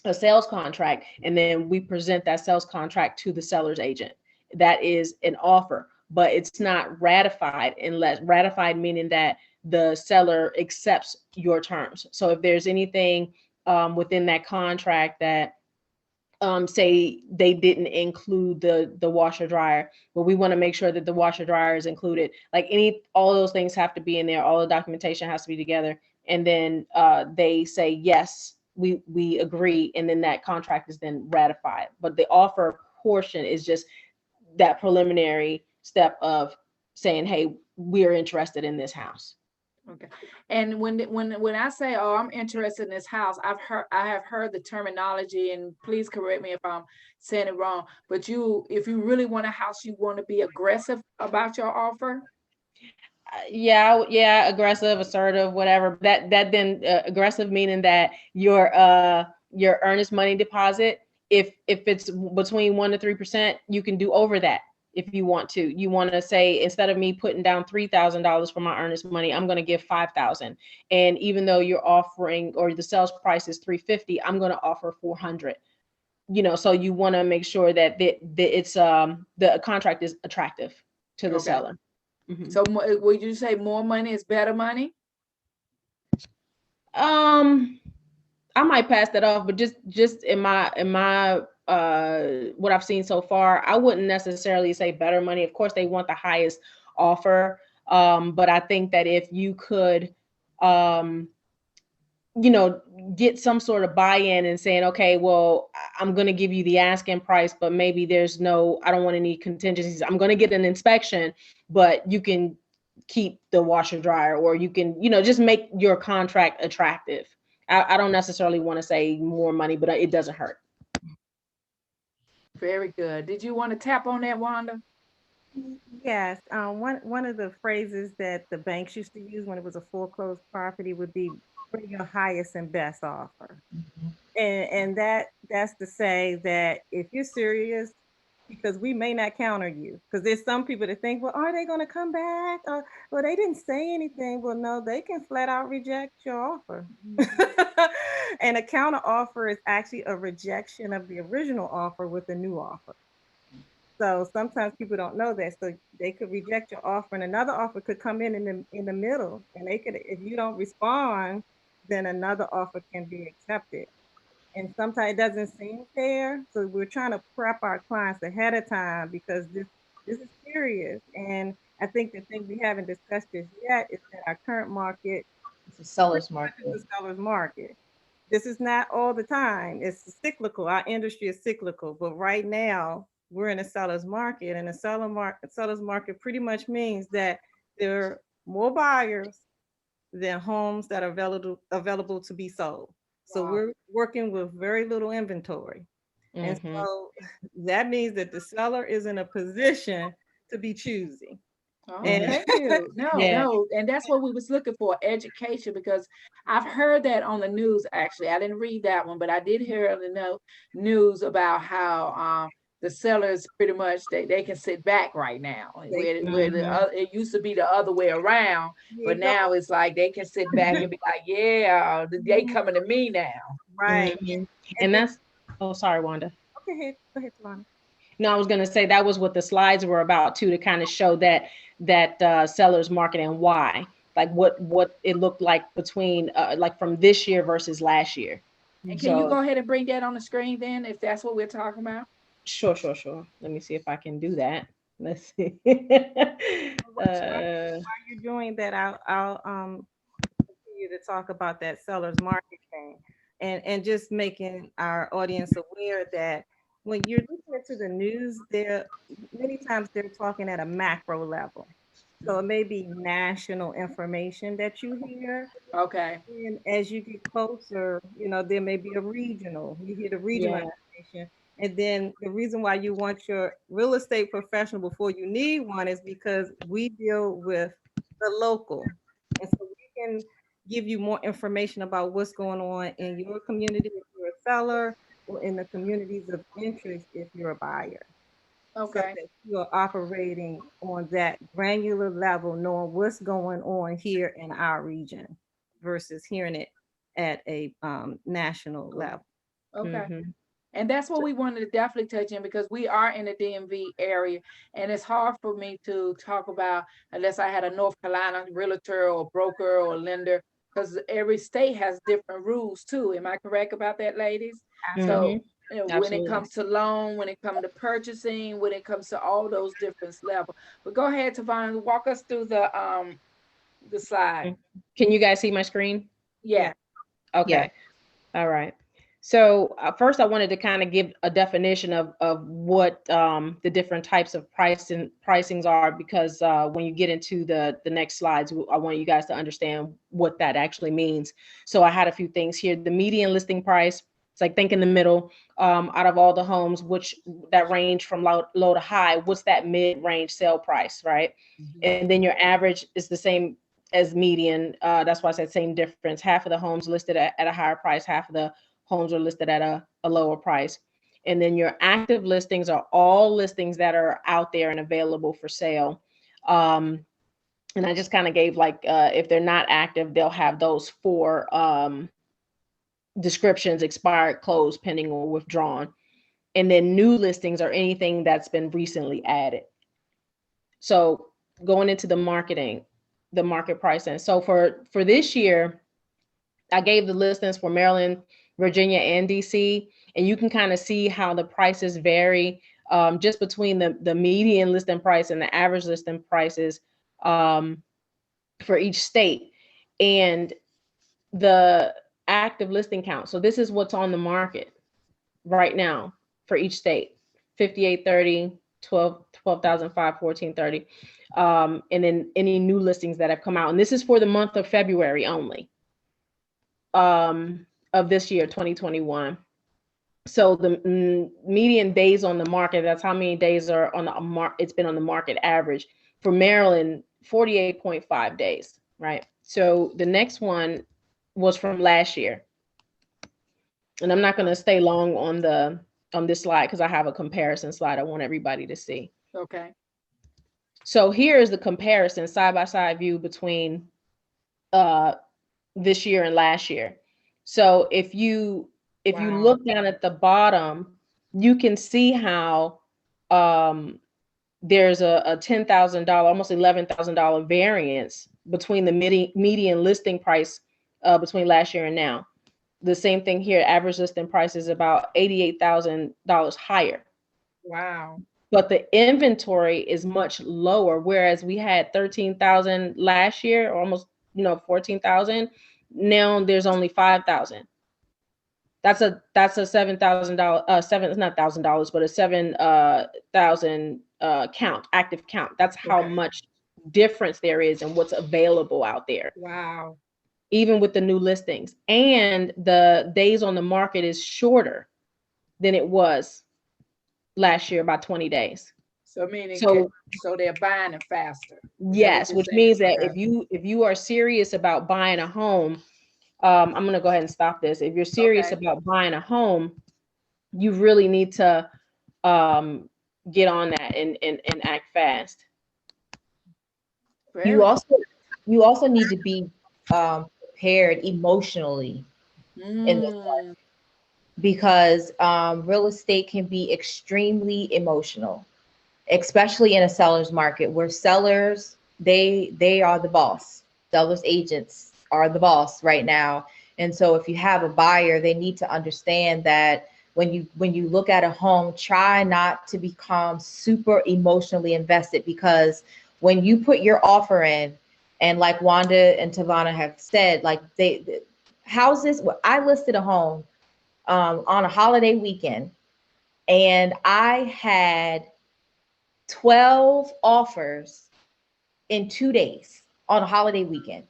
a sales contract, and then we present that sales contract to the seller's agent. That is an offer, but it's not ratified, unless ratified meaning that the seller accepts your terms. So if there's anything within that contract that say they didn't include the washer dryer, but we want to make sure that the washer dryer is included, like all those things have to be in there, all the documentation has to be together, and then they say yes, we agree, and then that contract is then ratified. But the offer portion is just that preliminary step of saying, hey, we're interested in this house. Okay. And when I say, oh, I'm interested in this house, I have heard the terminology, and please correct me if I'm saying it wrong, but if you really want a house, you want to be aggressive about your offer. Yeah, aggressive, assertive, whatever. That then aggressive meaning that your earnest money deposit, if it's between 1% to 3%, you can do over that. If you want to say, instead of me putting down $3,000 for my earnest money, I'm going to give $5,000. And even though you're offering, or the sales price is $350, I'm going to offer $400. So you want to make sure that it's the contract is attractive to the seller. Mm-hmm. So would you say more money is better money? I might pass that off, but just in my what I've seen so far, I wouldn't necessarily say better money. Of course, they want the highest offer, but I think that if you could, get some sort of buy-in and saying, okay, well, I'm going to give you the asking price, but maybe I don't want any contingencies. I'm going to get an inspection, but you can keep the washer dryer, or you can, just make your contract attractive. I don't necessarily want to say more money, but it doesn't hurt. Very good. Did you want to tap on that, Wanda? Yes, one of the phrases that the banks used to use when it was a foreclosed property would be bring your highest and best offer. And that's to say that if you're serious, because we may not counter you, because there's some people that think, well, are they going to come back? Or, well, they didn't say anything. Well, no, they can flat out reject your offer. And a counter offer is actually a rejection of the original offer with a new offer. So sometimes people don't know that. So they could reject your offer and another offer could come in the middle. And they could, if you don't respond, then another offer can be accepted. And sometimes it doesn't seem fair. So we're trying to prep our clients ahead of time because this is serious. And I think the thing we haven't discussed this yet is that our current market It's a seller's is market. a seller's market. This is not all the time. It's cyclical. Our industry is cyclical, but right now we're in a seller's market, and a seller's market pretty much means that there are more buyers than homes that are available to be sold. So Wow. we're working with very little inventory. And Mhm. so that means that the seller is in a position to be choosy. Oh, And thank you. No, Yeah. no, and that's what we was looking for, education, because I've heard that on the news, actually. I didn't read that one, but I did hear on the news about how the sellers pretty much they can sit back right now. Where Mhm. it used to be the other way around, but go. now it's like they can sit back and be like, yeah, they coming to me now. Right. Mhm. And And then, that's, oh, sorry, Wanda. okay, go ahead, Savannah. No, I was going to say that was what the slides were about too, to kind of show that seller's market and why, like what it looked like between like from this year versus last year. And can you So go ahead and bring that on the screen then, if that's what we're talking about? sure. Let me see if I can do that. Let's see. While you're doing that, I'll continue to talk about that seller's market thing, and just making our audience aware that when you're listening to the news, there many times they're talking at a macro level. So it may be national information that you hear, Okay. and as you get closer, there may be a regional. You hear the regional Yeah. information. And then the reason why you want your real estate professional before you need one is because we deal with the local. And so we can give you more information about what's going on in your community if you're a seller, or in the communities of interest if you're a buyer. So Okay. that you're operating on that granular level, knowing what's going on here in our region versus hearing it at a national level. Okay. Hmm. And that's what we wanted to definitely touch in, because we are in the DMV area, and it's hard for me to talk about unless I had a North Carolina realtor or broker or lender, because every state has different rules too. Am I correct about that, ladies? Absolutely. So Hmm. when it Absolutely. comes to loan, when it comes to purchasing, when it comes to all those different levels. But go ahead, Tavon, walk us through the slide. Can you guys see my screen? Yeah. Yeah. Okay. All right. So first, I wanted to kind of give a definition of what the different types of pricings are, because when you get into the next slides, I want you guys to understand what that actually means. So I had a few things here. The median listing price, it's like think in the middle, out of all the homes, which that range from low to high, what's that mid-range sale price, right? And then your average is the same as median. That's why I said same difference. Half of the homes listed at a higher price, half of the homes are listed at a lower price. And then your active listings are all listings that are out there and available for sale. And I just kind of gave like, if they're not active, they'll have those four descriptions: expired, closed, pending, or withdrawn. And then new listings are anything that's been recently added. So going into the market pricing. So for this year, I gave the listings for Maryland, Virginia, and DC, and you can kind of see how the prices vary just between the median listing price and the average listing prices for each state, and the active listing count. So this is what's on the market right now for each state: 5830, 12,005, 1430, and then any new listings that have come out. And this is for the month of February only. of this year, 2021. So the median days on the market, that's how many days are on the market. It's been on the market average for Maryland, 48.5 days, right? So the next one was from last year. And I'm not going to stay long on this slide because I have a comparison slide I want everybody to see. Okay. So here is the comparison side by side view between this year and last year. So if you look down at the bottom, you can see how there's a $10,000, almost $11,000 variance between the median listing price between last year and now. The same thing here, average listing price is about $88,000 higher. Wow. But the inventory is much lower, whereas we had 13,000 last year, or almost 14,000. Now there's only 5,000. That's a $7,000 it's not $1,000, but a 7,000 count, active count. That's how much difference there is in what's available out there. Wow. Even with the new listings, and the days on the market is shorter than it was last year by 20 days. So meaning, So they're buying it faster. Yes, which means that if you are serious about buying a home, I'm going to go ahead and stop this. If you're serious about buying a home, you really need to get on that and act fast. You also need to be prepared emotionally in this life, because real estate can be extremely emotional, especially in a seller's market where sellers, they are the boss. Sellers agents are the boss right now. And so if you have a buyer, they need to understand that when you look at a home, try not to become super emotionally invested, because when you put your offer in, and like Wanda and Tavana have said, like the houses, I listed a home on a holiday weekend, and I had 12 offers in 2 days on a holiday weekend.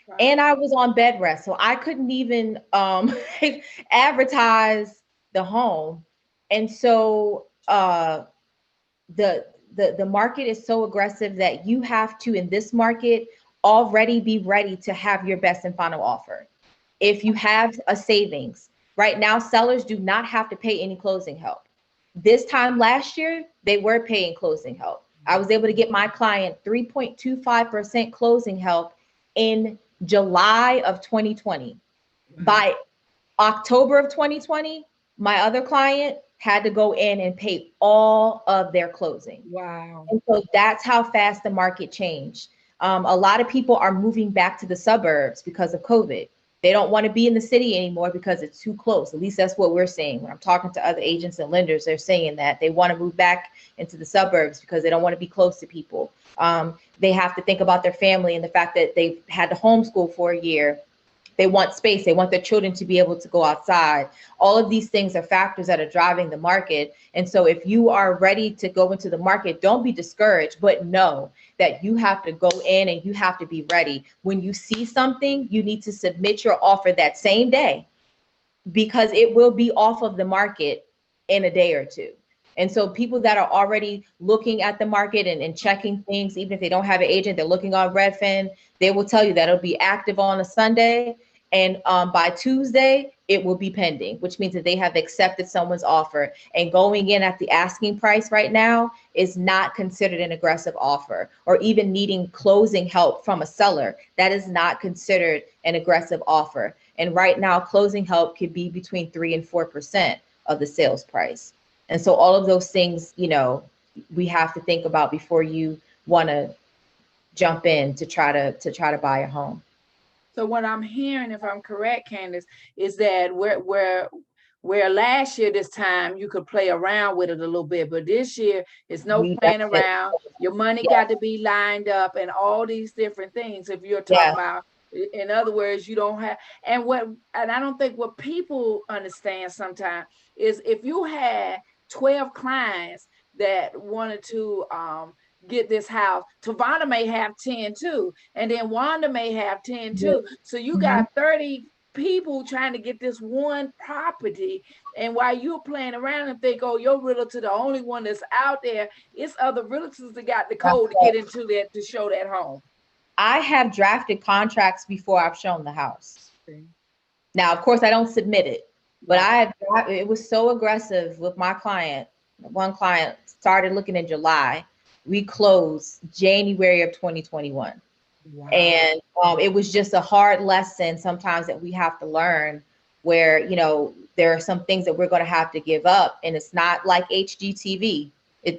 Wow. And I was on bed rest, so I couldn't even advertise the home. And so the market is so aggressive that you have to, in this market, already be ready to have your best and final offer. If you have a savings, right now, sellers do not have to pay any closing help. This time last year, they were paying closing help. I was able to get my client 3.25% closing help in July of 2020. By October of 2020, my other client had to go in and pay all of their closing. Wow. And so that's how fast the market changed. A lot of people are moving back to the suburbs because of COVID. They don't want to be in the city anymore because it's too close. At least that's what we're saying. When I'm talking to other agents and lenders, they're saying that they want to move back into the suburbs because they don't want to be close to people. They have to think about their family and the fact that they've had to homeschool for a year. They want space. They want their children to be able to go outside. All of these things are factors that are driving the market. And so if you are ready to go into the market, don't be discouraged, but know that you have to go in and you have to be ready. When you see something, you need to submit your offer that same day, because it will be off of the market in a day or two. And so people that are already looking at the market and checking things, even if they don't have an agent, they're looking on Redfin, they will tell you that it'll be active on a Sunday. And by Tuesday, it will be pending, which means that they have accepted someone's offer. And going in at the asking price right now is not considered an aggressive offer, or even needing closing help from a seller. That is not considered an aggressive offer. And right now, closing help could be between 3 and 4% of the sales price. And so all of those things, we have to think about before you want to jump in to try to buy a home. So what I'm hearing, if I'm correct, Candace, is that where last year this time you could play around with it a little bit, but this year it's no playing around. Your money got to be lined up and all these different things. If you're talking about, in other words, you don't have, and I don't think what people understand sometimes is if you had 12 clients that wanted to get this house, Tavana may have 10 too, and then Wanda may have 10 too. So you got 30 people trying to get this one property, and while you're playing around and think, oh, your realtor the only one that's out there, it's other realtors that got the code to get into that to show that home. I have drafted contracts before I've shown the house. Okay. Now, of course, I don't submit it, but Right. it was so aggressive with my client. One client started looking in July. We closed January of 2021. Wow. And it was just a hard lesson sometimes that we have to learn, where, you know, there are some things that we're going to have to give up, and it's not like HGTV.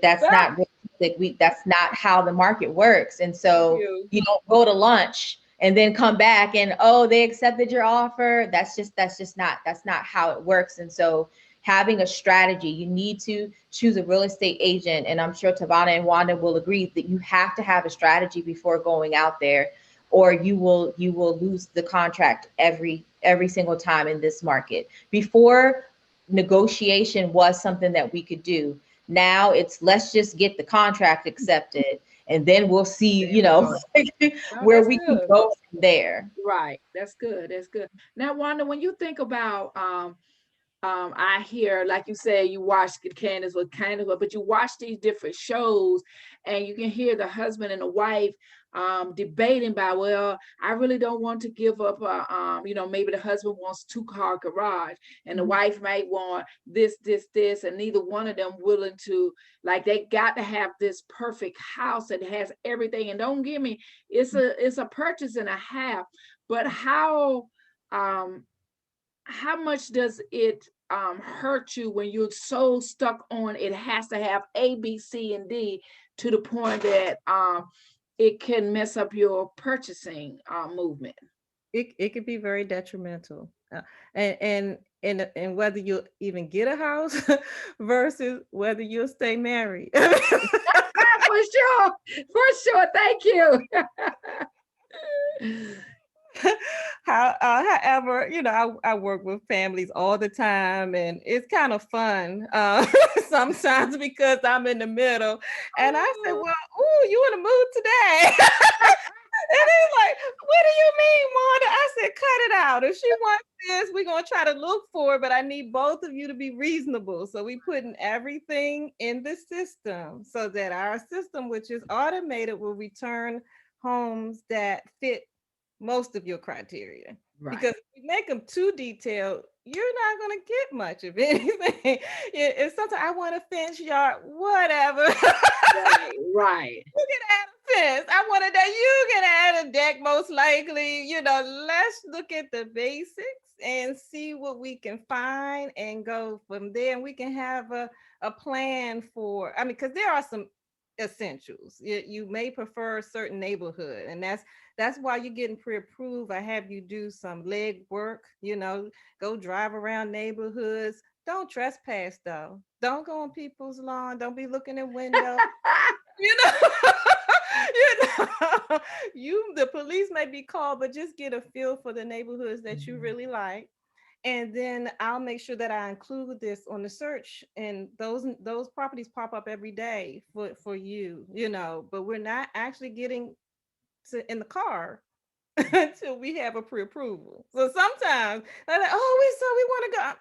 That's not realistic. That's not how the market works. And so you don't go to lunch and then come back and, oh, they accepted your offer. That's just not how it works. And so having a strategy, you need to choose a real estate agent. And I'm sure Tavana and Wanda will agree that you have to have a strategy before going out there, or you will lose the contract every single time in this market. Before, negotiation was something that we could do. Now it's, let's just get the contract accepted, and then we'll see, you know, where we can go from there. Right. That's good. That's good. Now, Wanda, when you think about I hear, like you said, you watch Candace with Candace, but you watch these different shows, and you can hear the husband and the wife debating about, well, I really don't want to give up you know, maybe the husband wants 2-car garage, and the wife might want this, and neither one of them willing to, like, they got to have this perfect house that has everything. And don't give me, it's a purchase and a half, but how much does it hurt you when you're so stuck on it has to have A, B, C, and D, to the point that it can mess up your purchasing movement? It could be very detrimental, and whether you'll even get a house versus whether you'll stay married. For sure. Thank you. However, you know, I work with families all the time, and it's kind of fun sometimes because I'm in the middle, and I said, well, ooh, you in the mood today? And he's like, what do you mean, Wanda? I said, cut it out. If she wants this, we're going to try to look for it, but I need both of you to be reasonable. So we putting everything in the system so that our system, which is automated, will return homes that fit most of your criteria. Right. Because if you make them too detailed, you're not going to get much of anything. It's sometimes, I want a fence yard, whatever. Right. You can add a fence. I want a deck. You can add a deck, most likely. You know, let's look at the basics and see what we can find and go from there. And we can have a plan for, I mean, because there are some essentials. You may prefer a certain neighborhood, and that's why you're getting pre-approved. I have you do some leg work, you know, go drive around neighborhoods. Don't trespass though. Don't go on people's lawn. Don't be looking in windows. You know, the police may be called, but just get a feel for the neighborhoods that you really like. And then I'll make sure that I include this on the search, and those properties pop up every day for you, you know, but we're not actually getting in the car until we have a pre-approval. So sometimes they're like, oh, we want to go.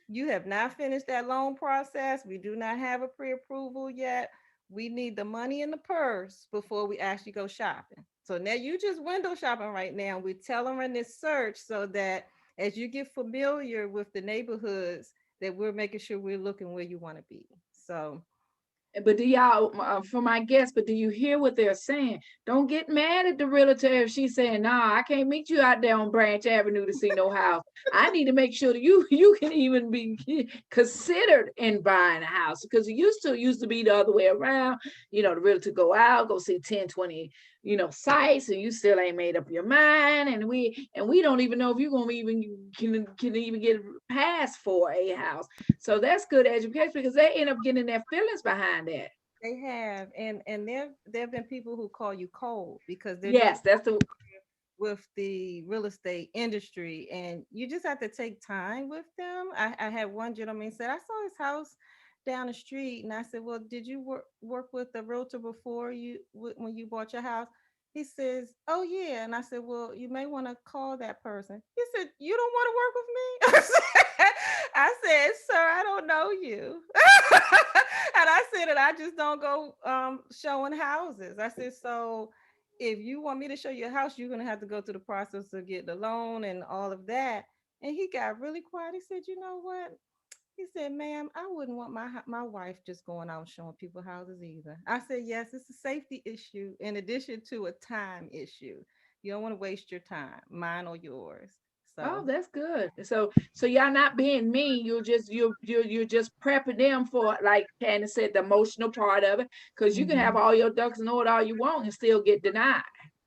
You have not finished that loan process. We do not have a pre-approval yet. We need the money in the purse before we actually go shopping. So now you just window shopping right now. We're telling this search so that as you get familiar with the neighborhoods, that we're making sure we're looking where you want to be. So, but do y'all, for my guests, but do you hear what they're saying? Don't get mad at the realtor if she's saying, nah, I can't meet you out there on Branch Avenue to see no house. I need to make sure that you can even be considered in buying a house, because it used to be the other way around. You know, the realtor go out, go see 10, 20, you know, sites, and you still ain't made up your mind. And we don't even know if you're going to even can even get passed for a house. So that's good education, because they end up getting their feelings behind that. they have, and there have been people who call you cold because they're Yes, that's the with the real estate industry, and you just have to take time with them. I had one gentleman said, I saw his house down the street, and I said, well, did you work with a realtor before when you bought your house? He says, "Oh yeah," and I said, "Well, you may want to call that person." He said, "You don't want to work with me?" I said, "Sir, I don't know you," and I said, "And I just don't go showing houses." I said, "So if you want me to show you a house, you're gonna have to go through the process of getting the loan and all of that." And he got really quiet. He said, "You know what?" He said, "Ma'am, I wouldn't want my wife just going out showing people houses either." I said, "Yes, it's a safety issue in addition to a time issue. You don't want to waste your time, mine or yours." Oh, So, that's good. So y'all not being mean. You're just prepping them for, like Candace said, the emotional part of it. Because you can have Mhm. all your ducks in order all you want and still get denied.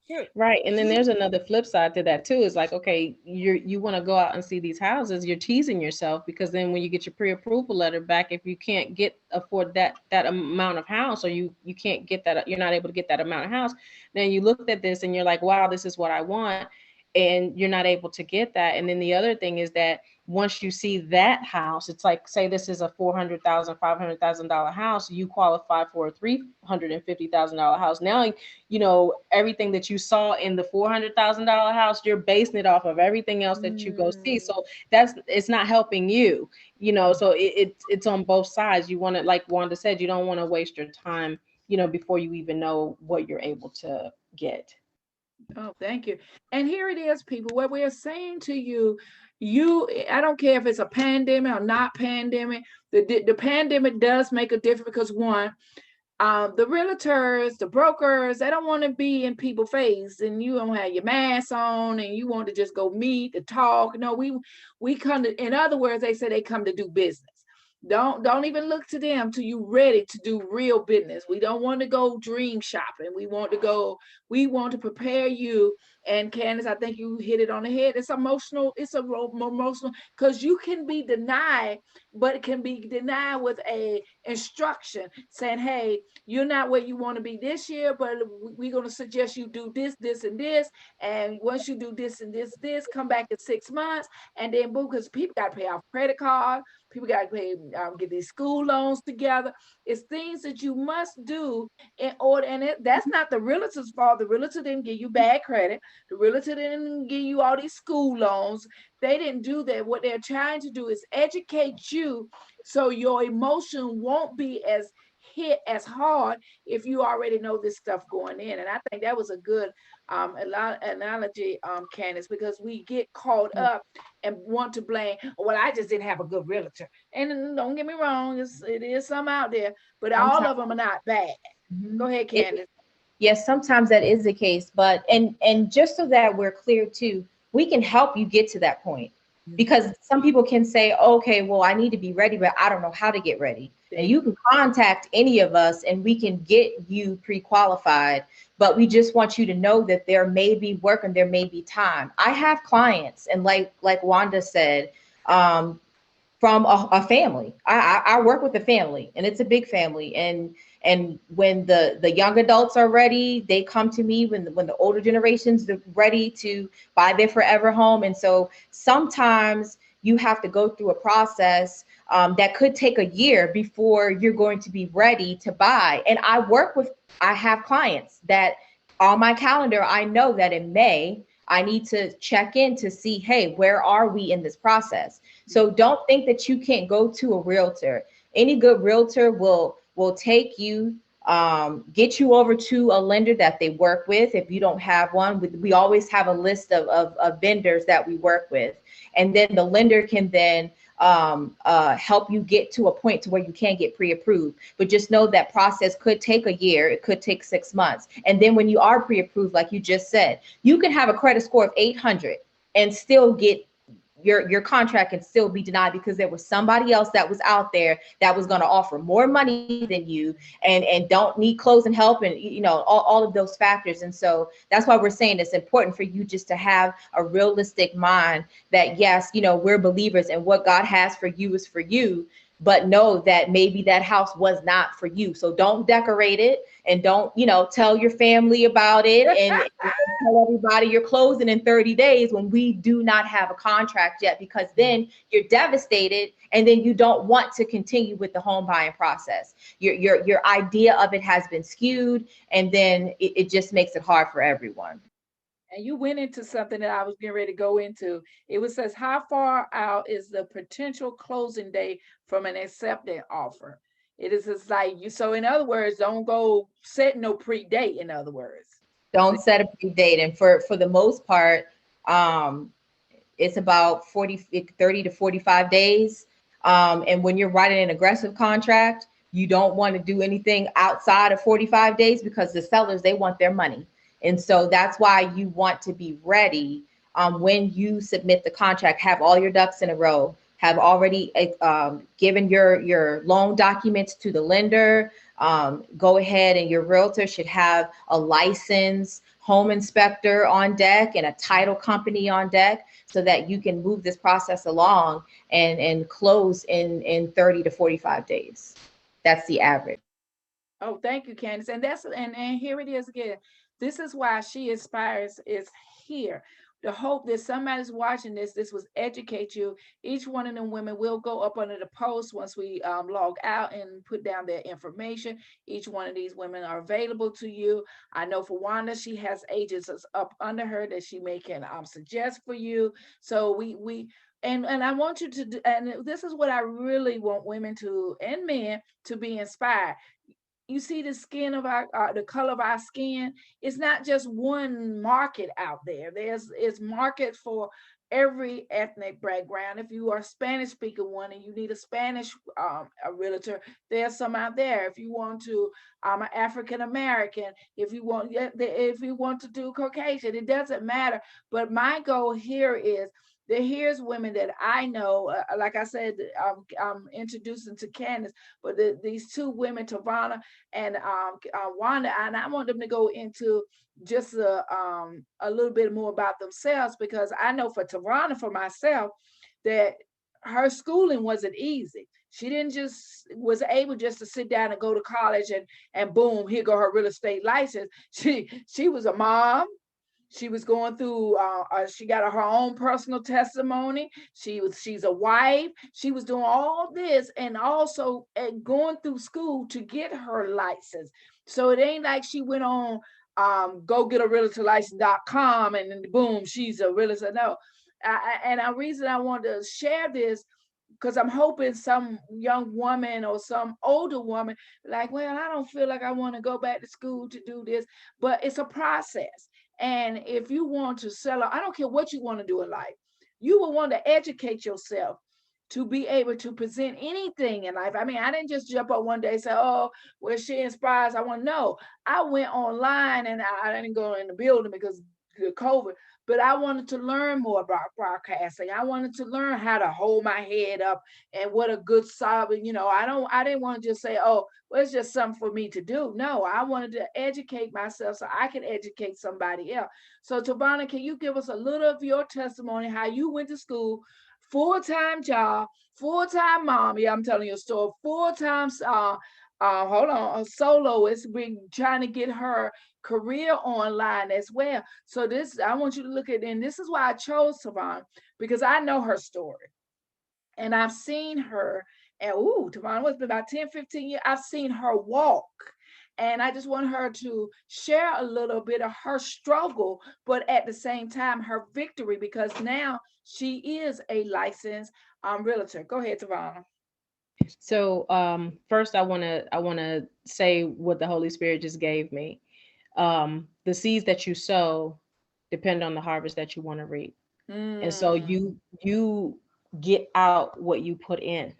true. Right. And then there's another flip side to that too. It's like, okay, you want to go out and see these houses, you're teasing yourself because then when you get your pre-approval letter back, if you can't afford that amount of house, or you can't get that, you're not able to get that amount of house, then you looked at this and you're like, wow, this is what I want. And you're not able to get that. And then the other thing is that once you see that house, it's like, say this is a $400,000, $500,000 house, you qualify for a $350,000 house. Now, you know, everything that you saw in the $400,000 house, you're basing it off of everything else that you go see. So it's not helping you, you know. So it's on both sides. You want to, like Wanda said, you don't want to waste your time, you know, before you even know what you're able to get. Oh, thank you. And here it is, people, what we're saying to you, I don't care if it's a pandemic or not pandemic, the pandemic does make a difference because one, the realtors, the brokers, they don't want to be in people's face and you don't have your mask on and you want to just go meet to talk. No, we come to, in other words, they say they come to do business. Don't even look to them till you ready to do real business. We don't want to go dream shopping. We want to prepare you. And Candace, I think you hit it on the head. It's emotional, emotional because you can be denied, but it can be denied with a instruction saying, hey, you're not where you want to be this year, but we're going to suggest you do this, this, and this. And once you do this and this, come back in 6 months. And then boom, because people got to pay off credit cards. People got to pay, get these school loans together. It's things that you must do in order. And that's not the realtor's fault. The realtor didn't give you bad credit. The realtor didn't give you all these school loans. They didn't do that. What they're trying to do is educate you so your emotion won't be as hit as hard if you already know this stuff going in. And I think that was a good analogy, Candace, because we get caught up and want to blame, well, I just didn't have a good realtor. And don't get me wrong, it is some out there, but all Sometimes. of them are not bad. Mhm. Go ahead, It, Candace. yes, sometimes that is the case, but and just so that we're clear too, we can help you get to that point because some people can say, okay, well, I need to be ready, but I don't know how to get ready. And you can contact any of us and we can get you pre-qualified, but we just want you to know that there may be work and there may be time. I have clients, and like Wanda said, from a family. I work with a family, and it's a big family. And when the young adults are ready, they come to me. When the older generations are ready to buy their forever home, and so sometimes you have to go through a process that could take a year before you're going to be ready to buy. And I have clients that on my calendar, I know that in May I need to check in to see, hey, where are we in this process? So don't think that you can't go to a realtor. Any good realtor will take you, get you over to a lender that they work with. If you don't have one, we always have a list of vendors that we work with. And then the lender can then help you get to a point to where you can get pre-approved. But just know that process could take a year. It could take 6 months. And then when you are pre-approved, like you just said, you can have a credit score of 800 and still get your contract can still be denied because there was somebody else that was out there that was going to offer more money than you and don't need closing help and all of those factors. And so that's why we're saying it's important for you just to have a realistic mind that yes, we're believers and what God has for you is for you. but know that maybe that house was not for you. So don't decorate it, and don't, tell your family about it, and tell everybody you're closing in 30 days when we do not have a contract yet, because then you're devastated, and then you don't want to continue with the home buying process. Your idea of it has been skewed, and then it just makes it hard for everyone. And you went into something that I was getting ready to go into. It was says, how far out is the potential closing day from an accepted offer? It is just like you. So in other words, don't go set no pre-date. In other words, Don't set a pre-date. And for the most part, it's about 30 to 45 days. And when you're writing an aggressive contract, you don't want to do anything outside of 45 days, because the sellers, they want their money. And so that's why you want to be ready when you submit the contract, have all your ducks in a row, have already given your loan documents to the lender. Go ahead, and your realtor should have a licensed home inspector on deck and a title company on deck, so that you can move this process along and close in 30 to 45 days. That's the average. oh, thank you, Candace. And and here it is again. This is why She Inspires is here. The hope that somebody's watching this was educate you. Each one of them women will go up under the post once we log out and put down their information. Each one of these women are available to you. I know for Wanda, she has agents up under her that she may can suggest for you. So and I want you to, and this is what I really want women to, and men, to be inspired. You see the skin of the color of our skin. It's not just one market out there. It's market for every ethnic background. If you are a Spanish speaker one and you need a Spanish a realtor, there's some out there. If you want to, I'm an African American. If you want to do Caucasian, it doesn't matter. But my goal here is that here's women that I know, like I said, I'm introducing to Candace, but these two women, Tavana and Wanda, and I want them to go into just a little bit more about themselves, because I know for Tavana, for myself, that her schooling wasn't easy. She didn't just was able just to sit down and go to college and boom, here go her real estate license. She was a mom. She was going through, she got her own personal testimony. She's a wife. She was doing all this and also going through school to get her license. So it ain't like she went on go get a realtor license.com and then boom, she's a realtor. No. And the reason I want to share this, because I'm hoping some young woman or some older woman, like, well, I don't feel like I want to go back to school to do this, but it's a process. And if you want to sell, I don't care what you want to do in life, you will want to educate yourself to be able to present anything in life. I mean, I didn't just jump up one day and say, oh, well, She Inspires, I want to know. I went online and I didn't go in the building because of COVID, but I wanted to learn more about broadcasting. I wanted to learn how to hold my head up and what a good solid, I didn't want to just say, oh, well, it's just something for me to do. No, I wanted to educate myself so I can educate somebody else. So Tavana, can you give us a little of your testimony, how you went to school, full-time job, full-time mom? Yeah, I'm telling you a story. Full-time, hold on, a soloist, been trying to get her career online as well. So this, I want you to look at, and this is why I chose Tavana, because I know her story. And I've seen her, and Tavana was about 10, 15 years. I've seen her walk. And I just want her to share a little bit of her struggle, but at the same time, her victory, because now she is a licensed realtor. Go ahead, Tavana. So first I wanna say what the Holy Spirit just gave me. The seeds that you sow depend on the harvest that you want to reap. And so you get out what you put in.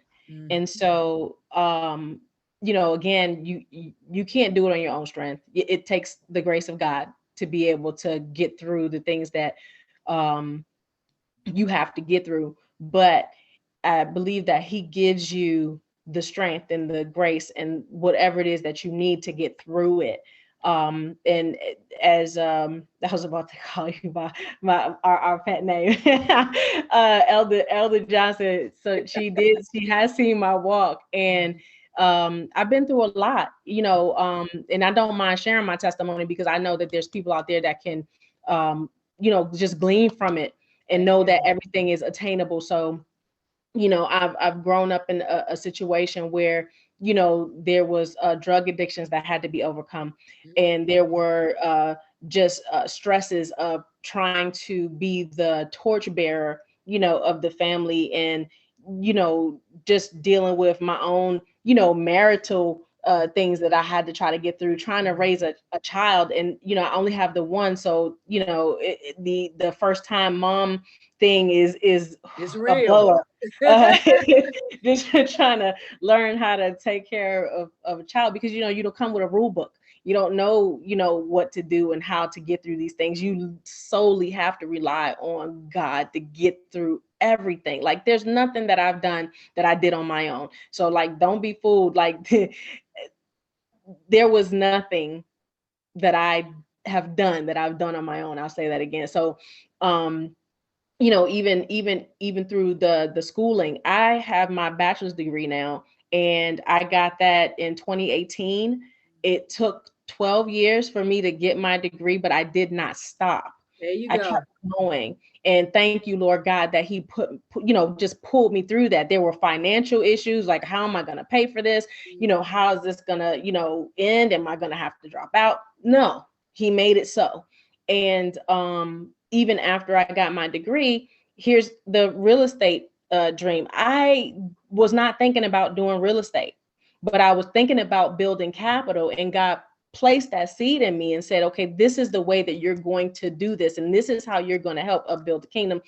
And so again, you can't do it on your own strength. It takes the grace of God to be able to get through the things that you have to get through. But I believe that He gives you the strength and the grace and whatever it is that you need to get through it. And as I was about to call you by our pet name, Elder Johnson. So she has seen my walk, and I've been through a lot, and I don't mind sharing my testimony because I know that there's people out there that can, just glean from it and know that everything is attainable. So, I've grown up in a situation where, there was drug addictions that had to be overcome, and there were just stresses of trying to be the torchbearer, of the family, and just dealing with my own, marital things that I had to try to get through, trying to raise a child, and I only have the one, so the first time mom thing is It's a real. blow up. Just trying to learn how to take care of a child, because you don't come with a rule book. You don't know what to do and how to get through these things. You solely have to rely on God to get through everything. Like, there's nothing that I've done that I did on my own. So, like, don't be fooled. Like, there was nothing that I've done on my own. I'll say that again. So, even through the schooling, I have my bachelor's degree now, and I got that in 2018. It took 12 years for me to get my degree, but I did not stop. There you I go. kept going. And thank you, Lord God, that he just pulled me through that. There were financial issues, like, how am I going to pay for this? How is this going to, end? Am I going to have to drop out? No, he made it so. And even after I got my degree, here's the real estate dream. I was not thinking about doing real estate, but I was thinking about building capital, and God placed that seed in me and said, okay, this is the way that you're going to do this, and this is how you're going to help build the kingdom.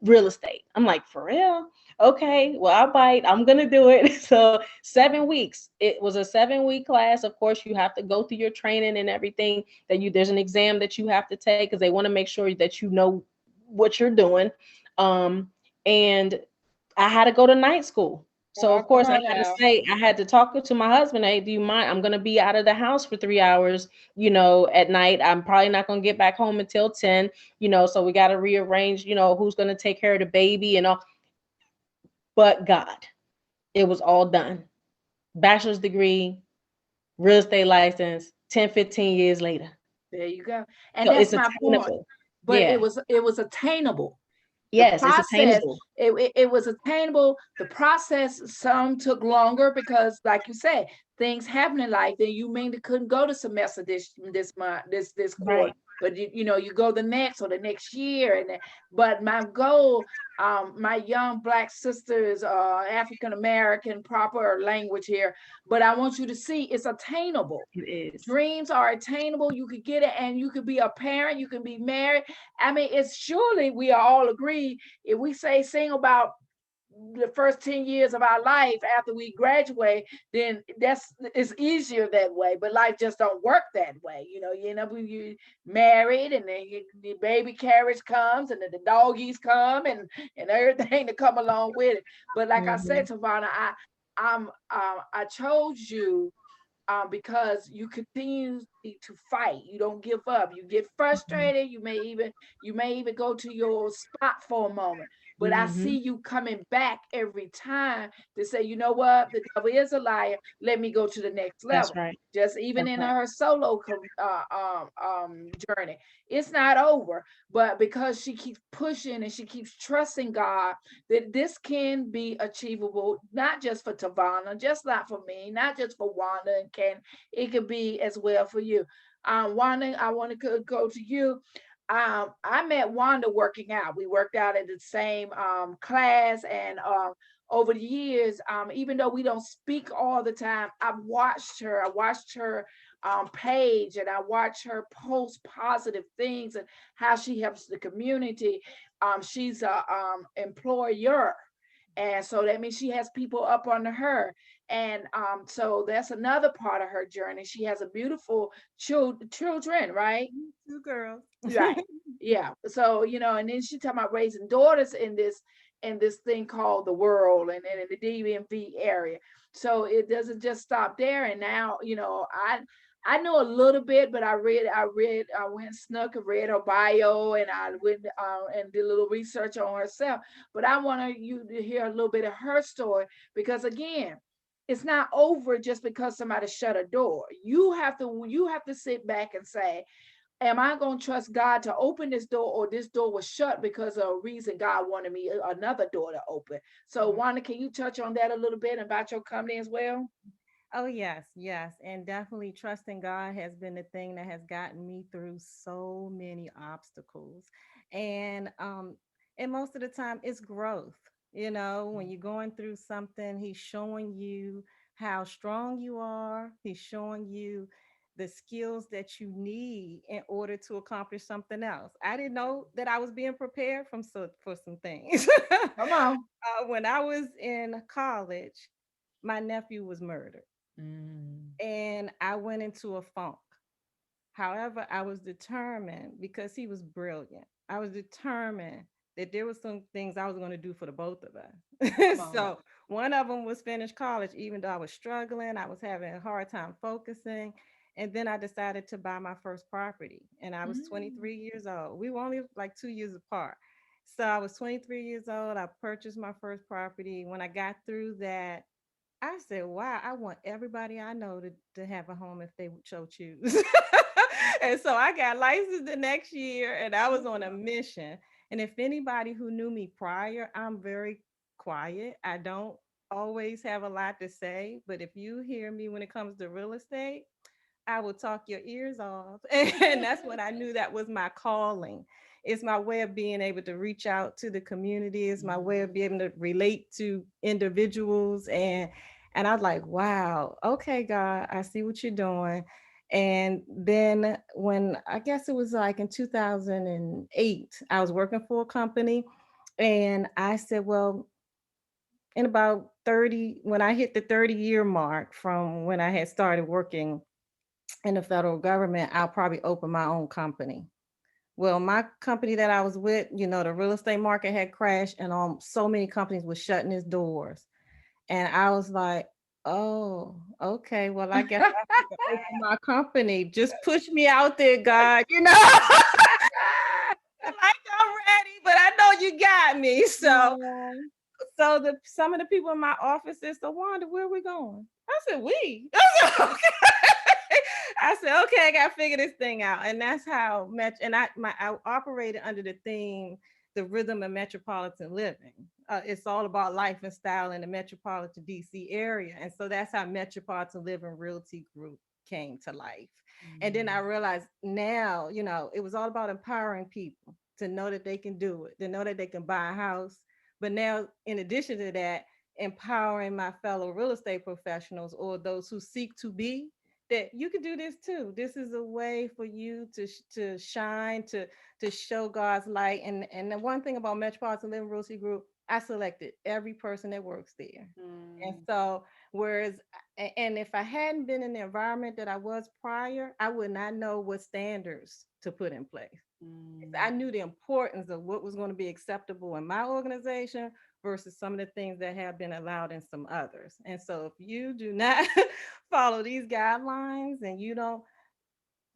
Real estate. I'm like, for real? Okay, well, I'll bite. I'm gonna do it. So 7 weeks. It was a 7-week class. Of course, you have to go through your training and everything. There's an exam that you have to take because they want to make sure that you know what you're doing. And I had to go to night school. So of course I had to talk to my husband. Hey, do you mind? I'm going to be out of the house for 3 hours, at night. I'm probably not going to get back home until 10, so we got to rearrange, who's going to take care of the baby and all. But God, it was all done. Bachelor's degree, real estate license, 10, 15 years later. There you go. And So that's it's my point. attainable. But Yeah. it was attainable. Yes, it's attainable. It was attainable. The process, some took longer because, like you said, things happen in life. Then you mean couldn't go to semester this month, this quarter, Right. but you go the next or the next year. But my goal, my young Black sisters, African American, proper language here, but I want you to see it's attainable. It is. Dreams are attainable. You could get it, and you could be a parent. You can be married. I mean, it's surely we are all agreed. If we sing about the first 10 years of our life after we graduate, then it's easier that way. But life just don't work that way. You end up when you married, and then the baby carriage comes, and then the doggies come, and everything to come along with it. But like I said, Tavana, I chose you because you continue to fight. You don't give up. You get frustrated. You may even go to your spot for a moment. But I see you coming back every time to say, you know what, the devil is a liar. Let me go to the next level. That's right. Just even That's in right. her solo journey, it's not over. But because she keeps pushing and she keeps trusting God, that this can be achievable, not just for Tavana, just not for me, not just for Wanda and Ken. It could be as well for you. Wanda, I want to go to you. I met Wanda working out. We worked out at the same class, and over the years, even though we don't speak all the time, I've watched her. I watched her page, and I watch her post positive things and how she helps the community. She's a employer, and so that means she has people up under her. And so that's another part of her journey. She has a beautiful children, right? 2 girls. Right. Yeah. So, and then she talking about raising daughters in this thing called the world, and in the DMV area. So it doesn't just stop there. And now, I know a little bit, but I went and snuck and read her bio, and I went and did a little research on herself. But I want you to hear a little bit of her story, because again, it's not over just because somebody shut a door. You have to sit back and say, am I going to trust God to open this door, or this door was shut because of a reason God wanted me another door to open? So Wanda, can you touch on that a little bit about your company as well? Oh, yes, yes. And definitely trusting God has been the thing that has gotten me through so many obstacles. And most of the time it's growth. When you're going through something, he's showing you how strong you are. He's showing you the skills that you need in order to accomplish something else. I didn't know that I was being prepared for some things. Come on. When I was in college, my nephew was murdered Mm. and I went into a funk. However, I was determined because he was brilliant. I was determined that there were some things I was going to do for the both of Come us. on. So one of them was finish college, even though I was struggling, I was having a hard time focusing. And then I decided to buy my first property, and I was Mm. 23 years old. We were only like 2 years apart. So I was 23 years old. I purchased my first property. When I got through that, I said, wow, I want everybody I know to have a home if they so choose. And so I got licensed the next year and I was on a mission. And if anybody who knew me prior, I'm very quiet. I don't always have a lot to say, but if you hear me when it comes to real estate, I will talk your ears off. And that's when I knew that was my calling. It's my way of being able to reach out to the community. It's my way of being able to relate to individuals. And I was like, wow, okay, God, I see what you're doing. And then when I guess it was like in 2008, I was working for a company and I said, well, in about 30, when I hit the 30-year mark from when I had started working in the federal government, I'll probably open my own company. Well, my company that I was with, the real estate market had crashed and so many companies were shutting its doors. And I was like, oh, okay, well, I guess I have to open my company. Just push me out there, God, like I'm ready, but I know you got me. So some of the people in my office said, so Wanda, where are we going? I said, we. I said, okay. I said, okay, I gotta figure this thing out. And that's how much, and I operated under the theme, the rhythm of metropolitan living. It's all about life and style in the metropolitan DC area. And so that's how Metropolitan Living Realty Group came to life. And then I realized now, it was all about empowering people to know that they can do it, to know that they can buy a house. But now, in addition to that, empowering my fellow real estate professionals or those who seek to be, that you can do this too. This is a way for you to shine, to show God's light. And the one thing about Metropolitan Living Realty Group, I selected every person that works there. And Mm. so, whereas, and if I hadn't been in the environment that I was prior, I would not know what standards to put in place. I Mm. knew the importance of what was going to be acceptable in my organization versus some of the things that have been allowed in some others. And so if you do not follow these guidelines and you don't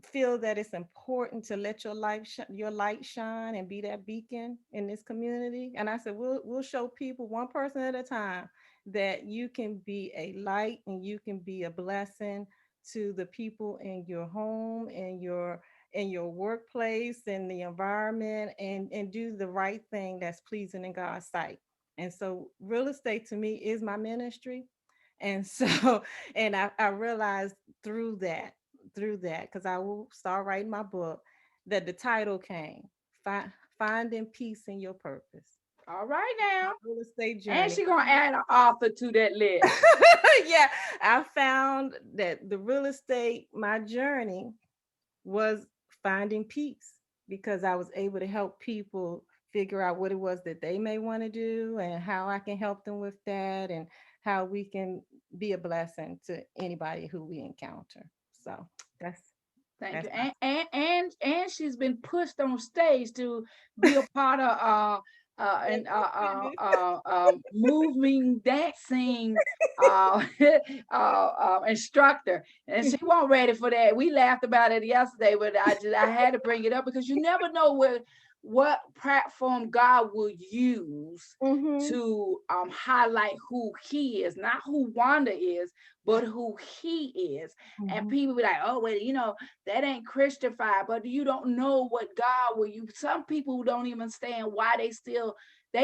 feel that it's important to let your light shine and be that beacon in this community, and I said we'll show people one person at a time that you can be a light and you can be a blessing to the people in your home and your workplace and the environment, and do the right thing that's pleasing in God's sight. And so real estate to me is my ministry. And so and I realized through that because I will start writing my book, that the title came, Finding Peace in Your Purpose. All right now. Real estate And journey. she gonna add an author to that list. Yeah, I found that the real estate, my journey was finding peace because I was able to help people figure out what it was that they may want to do and how I can help them with that and how we can be a blessing to anybody who we encounter. So that's Thank that's you. my And she's been pushed on stage to be a part of and Oh, moving dancing instructor, and she wasn't ready for that. We laughed about it yesterday, but I had to bring it up because you never know what platform God will use Mhm. to highlight who He is, not who Wanda is, but who He is. And Mhm. people be like, "Oh, well, that ain't Christified," but you don't know what God will use. Some people don't even understand why they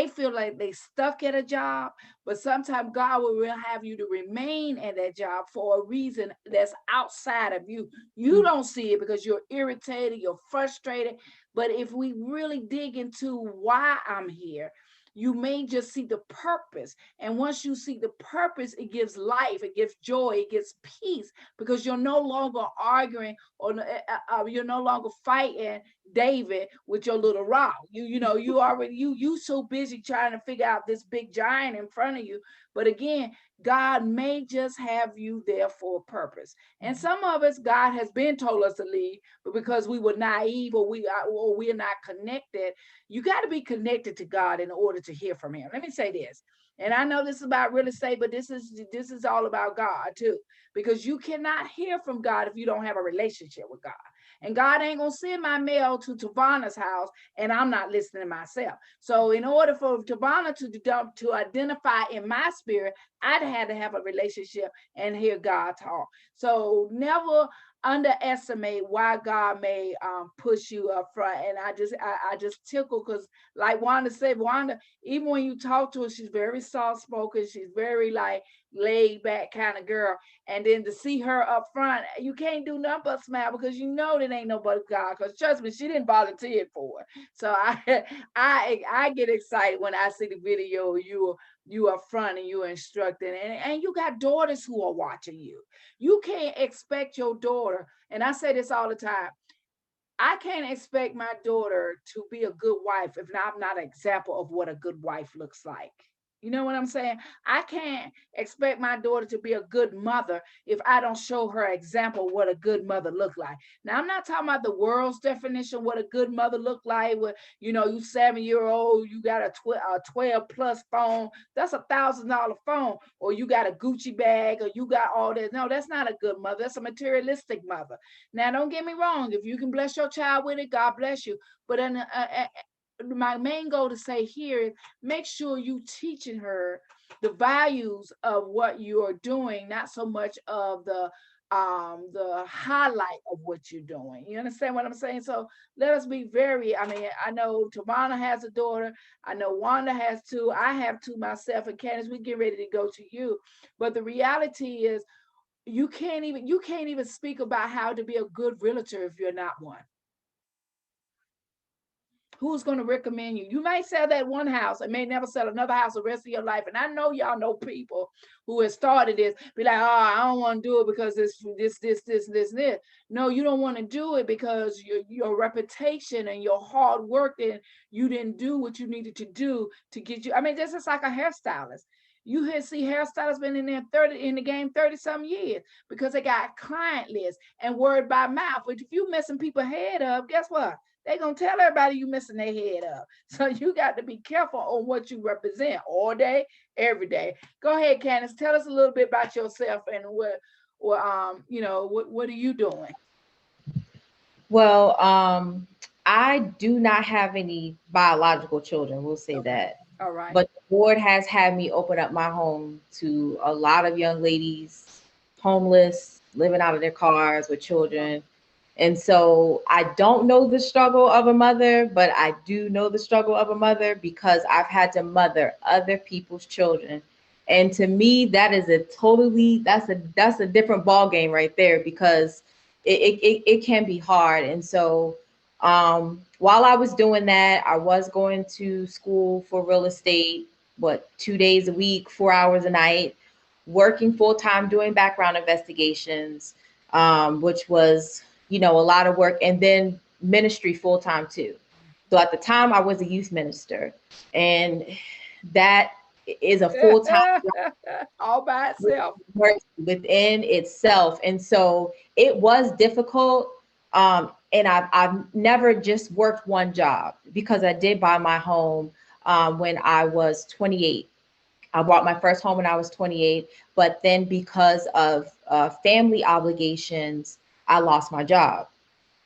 feel like they stuck at a job, but sometimes God will have you to remain at that job for a reason that's outside of you. You don't see it because you're irritated, you're frustrated. But if we really dig into why I'm here, you may just see the purpose. And once you see the purpose, it gives life, it gives joy, it gives peace, because you're no longer arguing, or you're no longer fighting David with your little rock. You already you so busy trying to figure out this big giant in front of you. But again, God may just have you there for a purpose. And some of us, God has been told us to leave, but because we were naive, or we're not connected. You got to be connected to God in order to hear from Him. Let me say this. And I know this is about real estate, but this is all about God too, because you cannot hear from God if you don't have a relationship with God. And God ain't gonna send my mail to Tavana's house and I'm not listening myself. So in order for Tavana to identify in my spirit, I'd had to have a relationship and hear God talk. So never underestimate why God may push you up front. And I just tickle because, like Wanda said, Wanda, even when you talk to her, she's very soft spoken. She's very like laid back kind of girl. And then to see her up front, you can't do nothing but smile, because you know that ain't nobody God. Because trust me, she didn't volunteer for it. So I get excited when I see the video. You are front and you're instructing, and you got daughters who are watching you. You can't expect your daughter, and I say this all the time, I can't expect my daughter to be a good wife if I'm not an example of what a good wife looks like. You know what I'm saying? I can't expect my daughter to be a good mother if I don't show her example what a good mother look like. Now, I'm not talking about the world's definition what a good mother look like. With you 7-year-old, you got a 12 plus phone. That's $1,000 phone, or you got a Gucci bag, or you got all that. No, that's not a good mother. That's a materialistic mother. Now, don't get me wrong. If you can bless your child with it, God bless you. But my main goal to say here is make sure you teaching her the values of what you're doing, not so much of the highlight of what you're doing. You understand what I'm saying? So let us be I know Tavana has a daughter. I know Wanda has two. I have two myself. And Candace, we get ready to go to you. But the reality is you can't even speak about how to be a good realtor if you're not one. Who's going to recommend you? You may sell that one house and may never sell another house the rest of your life. And I know y'all know people who have started this, be like, oh, I don't want to do it because this. No, you don't want to do it because your reputation and your hard work, and you didn't do what you needed to do to get you. I mean, this is like a hairstylist. You see hairstylists been in the game 30 some years because they got client lists and word by mouth. But if you messing people head up, guess what? They're going to tell everybody you messing their head up. So you got to be careful on what you represent all day, every day. Go ahead, Candace. Tell us a little bit about yourself and what are you doing? Well, I do not have any biological children, we'll say that. All right. But the Lord has had me open up my home to a lot of young ladies, homeless, living out of their cars with children. And so I don't know the struggle of a mother, but I do know the struggle of a mother because I've had to mother other people's children. And to me, that is that's a different ball game right there, because it can be hard. And so while I was doing that, I was going to school for real estate, 2 days a week, 4 hours a night, working full time, doing background investigations, which was a lot of work, and then ministry full time too. So at the time I was a youth minister, and that is a full time all by itself within itself. And so it was difficult. And I've never just worked one job, because I did buy my home when I was 28. I bought my first home when I was 28, but then because of family obligations, I lost my job.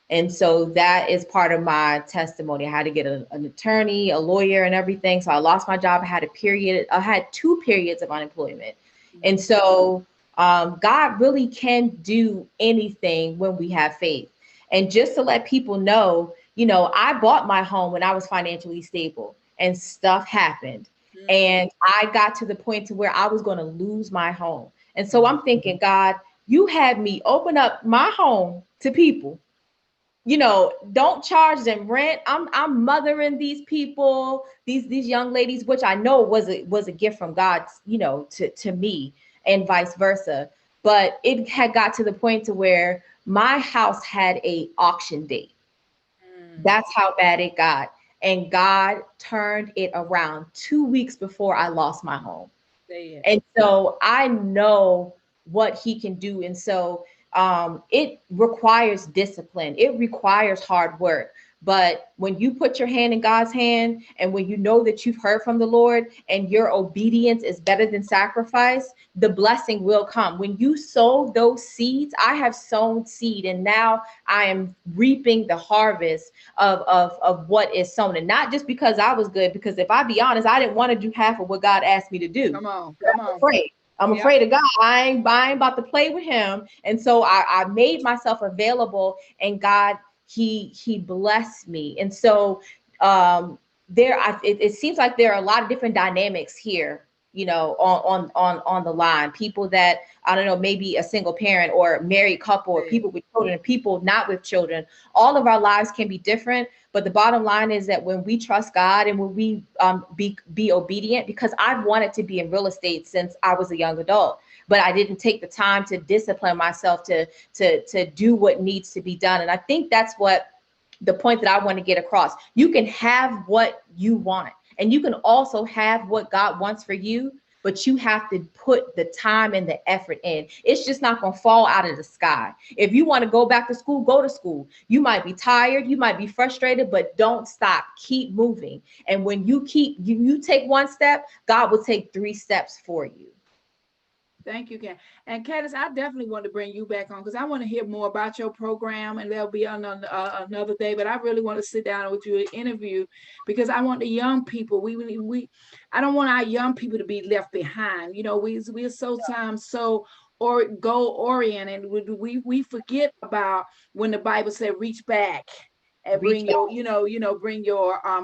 And so that is part of my testimony. I had to get an attorney, a lawyer, and everything. So I lost my job. I had 2 periods of unemployment. And so God really can do anything when we have faith. And just to let people know, I bought my home when I was financially stable and stuff happened. And I got to the point to where I was going to lose my home. And so I'm thinking, God, you had me open up my home to people. Don't charge them rent. I'm mothering these people, these young ladies, which I know was a gift from God, to me, and vice versa. But it had got to the point to where my house had a auction date. That's how bad it got. And God turned it around 2 weeks before I lost my home. And so I know what he can do. And so it requires discipline. It requires hard work. But when you put your hand in God's hand, and when you know that you've heard from the Lord and your obedience is better than sacrifice, the blessing will come. When you sow those seeds, I have sown seed, and now I am reaping the harvest of what is sown. And not just because I was good, because if I be honest, I didn't want to do half of what God asked me to do. Come on. I'm afraid of God. I ain't about to play with him. And so I made myself available, and God, he blessed me. And so it seems like there are a lot of different dynamics here, on the line. People that, I don't know, maybe a single parent or married couple, or people with children, people not with children. All of our lives can be different. But the bottom line is that when we trust God and when we be obedient, because I've wanted to be in real estate since I was a young adult, but I didn't take the time to discipline myself to do what needs to be done. And I think that's what the point that I want to get across. You can have what you want, and you can also have what God wants for you, but you have to put the time and the effort in. It's just not going to fall out of the sky. If you want to go back to school, go to school. You might be tired, you might be frustrated, but don't stop. Keep moving. And when you take one step, God will take 3 steps for you. Thank you, Ken. And Candace, I definitely want to bring you back on, because I want to hear more about your program, and there'll be on another day. But I really want to sit down with you and interview, because I want the young people. I don't want our young people to be left behind. We're sometimes so or goal oriented. We forget about when the Bible said, "Reach back." And bring your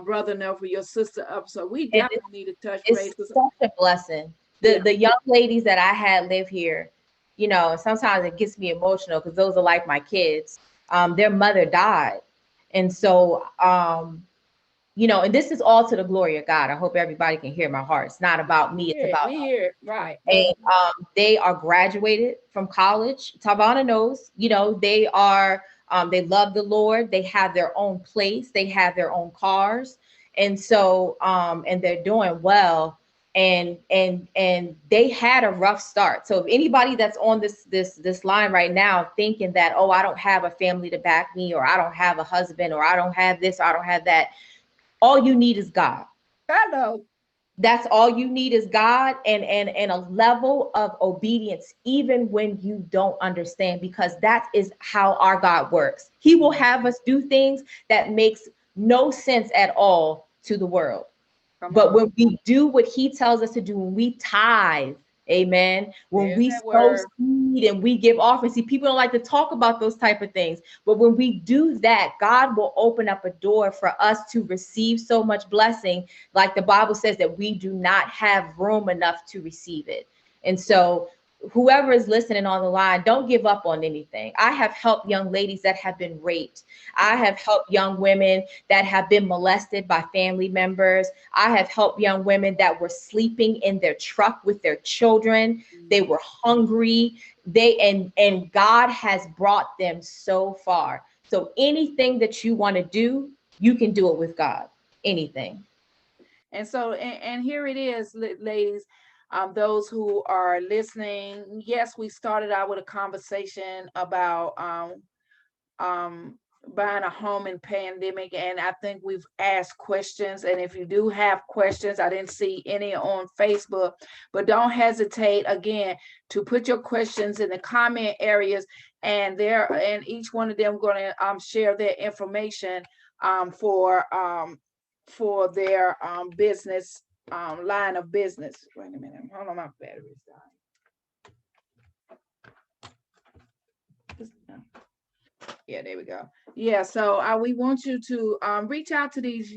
brother up or your sister up. So we definitely need to touch base. It's such a blessing. The young ladies that I had live here, sometimes it gets me emotional because those are like my kids. Their mother died. And so, and this is all to the glory of God. I hope everybody can hear my heart. It's not about me. It's about we hear it. Right. And they are graduated from college. Tavana knows, they are, they love the Lord. They have their own place. They have their own cars. And so, and they're doing well. And they had a rough start. So if anybody that's on this line right now thinking that, oh, I don't have a family to back me, or I don't have a husband, or I don't have this, or I don't have that, all you need is God. I know. That's all you need is God, and a level of obedience, even when you don't understand, because that is how our God works. He will have us do things that makes no sense at all to the world. But when we do what he tells us to do, when we tithe, amen, when we sow seed and we give offerings, see, people don't like to talk about those type of things. But when we do that, God will open up a door for us to receive so much blessing. Like the Bible says, that we do not have room enough to receive it. And so whoever is listening on the line, don't give up on anything. I have helped young ladies that have been raped. I have helped young women that have been molested by family members. I have helped young women that were sleeping in their truck with their children. They were hungry. And God has brought them so far. So anything that you want to do, you can do it with God. Anything. And so, and here it is, ladies. Those who are listening, yes, we started out with a conversation about buying a home in pandemic, and I think we've asked questions. And if you do have questions, I didn't see any on Facebook, but don't hesitate again to put your questions in the comment areas, and each one of them going to share their information for their business line of business. Wait a minute, hold on, my battery's dying. Yeah, there we go. Yeah, so we want you to reach out to these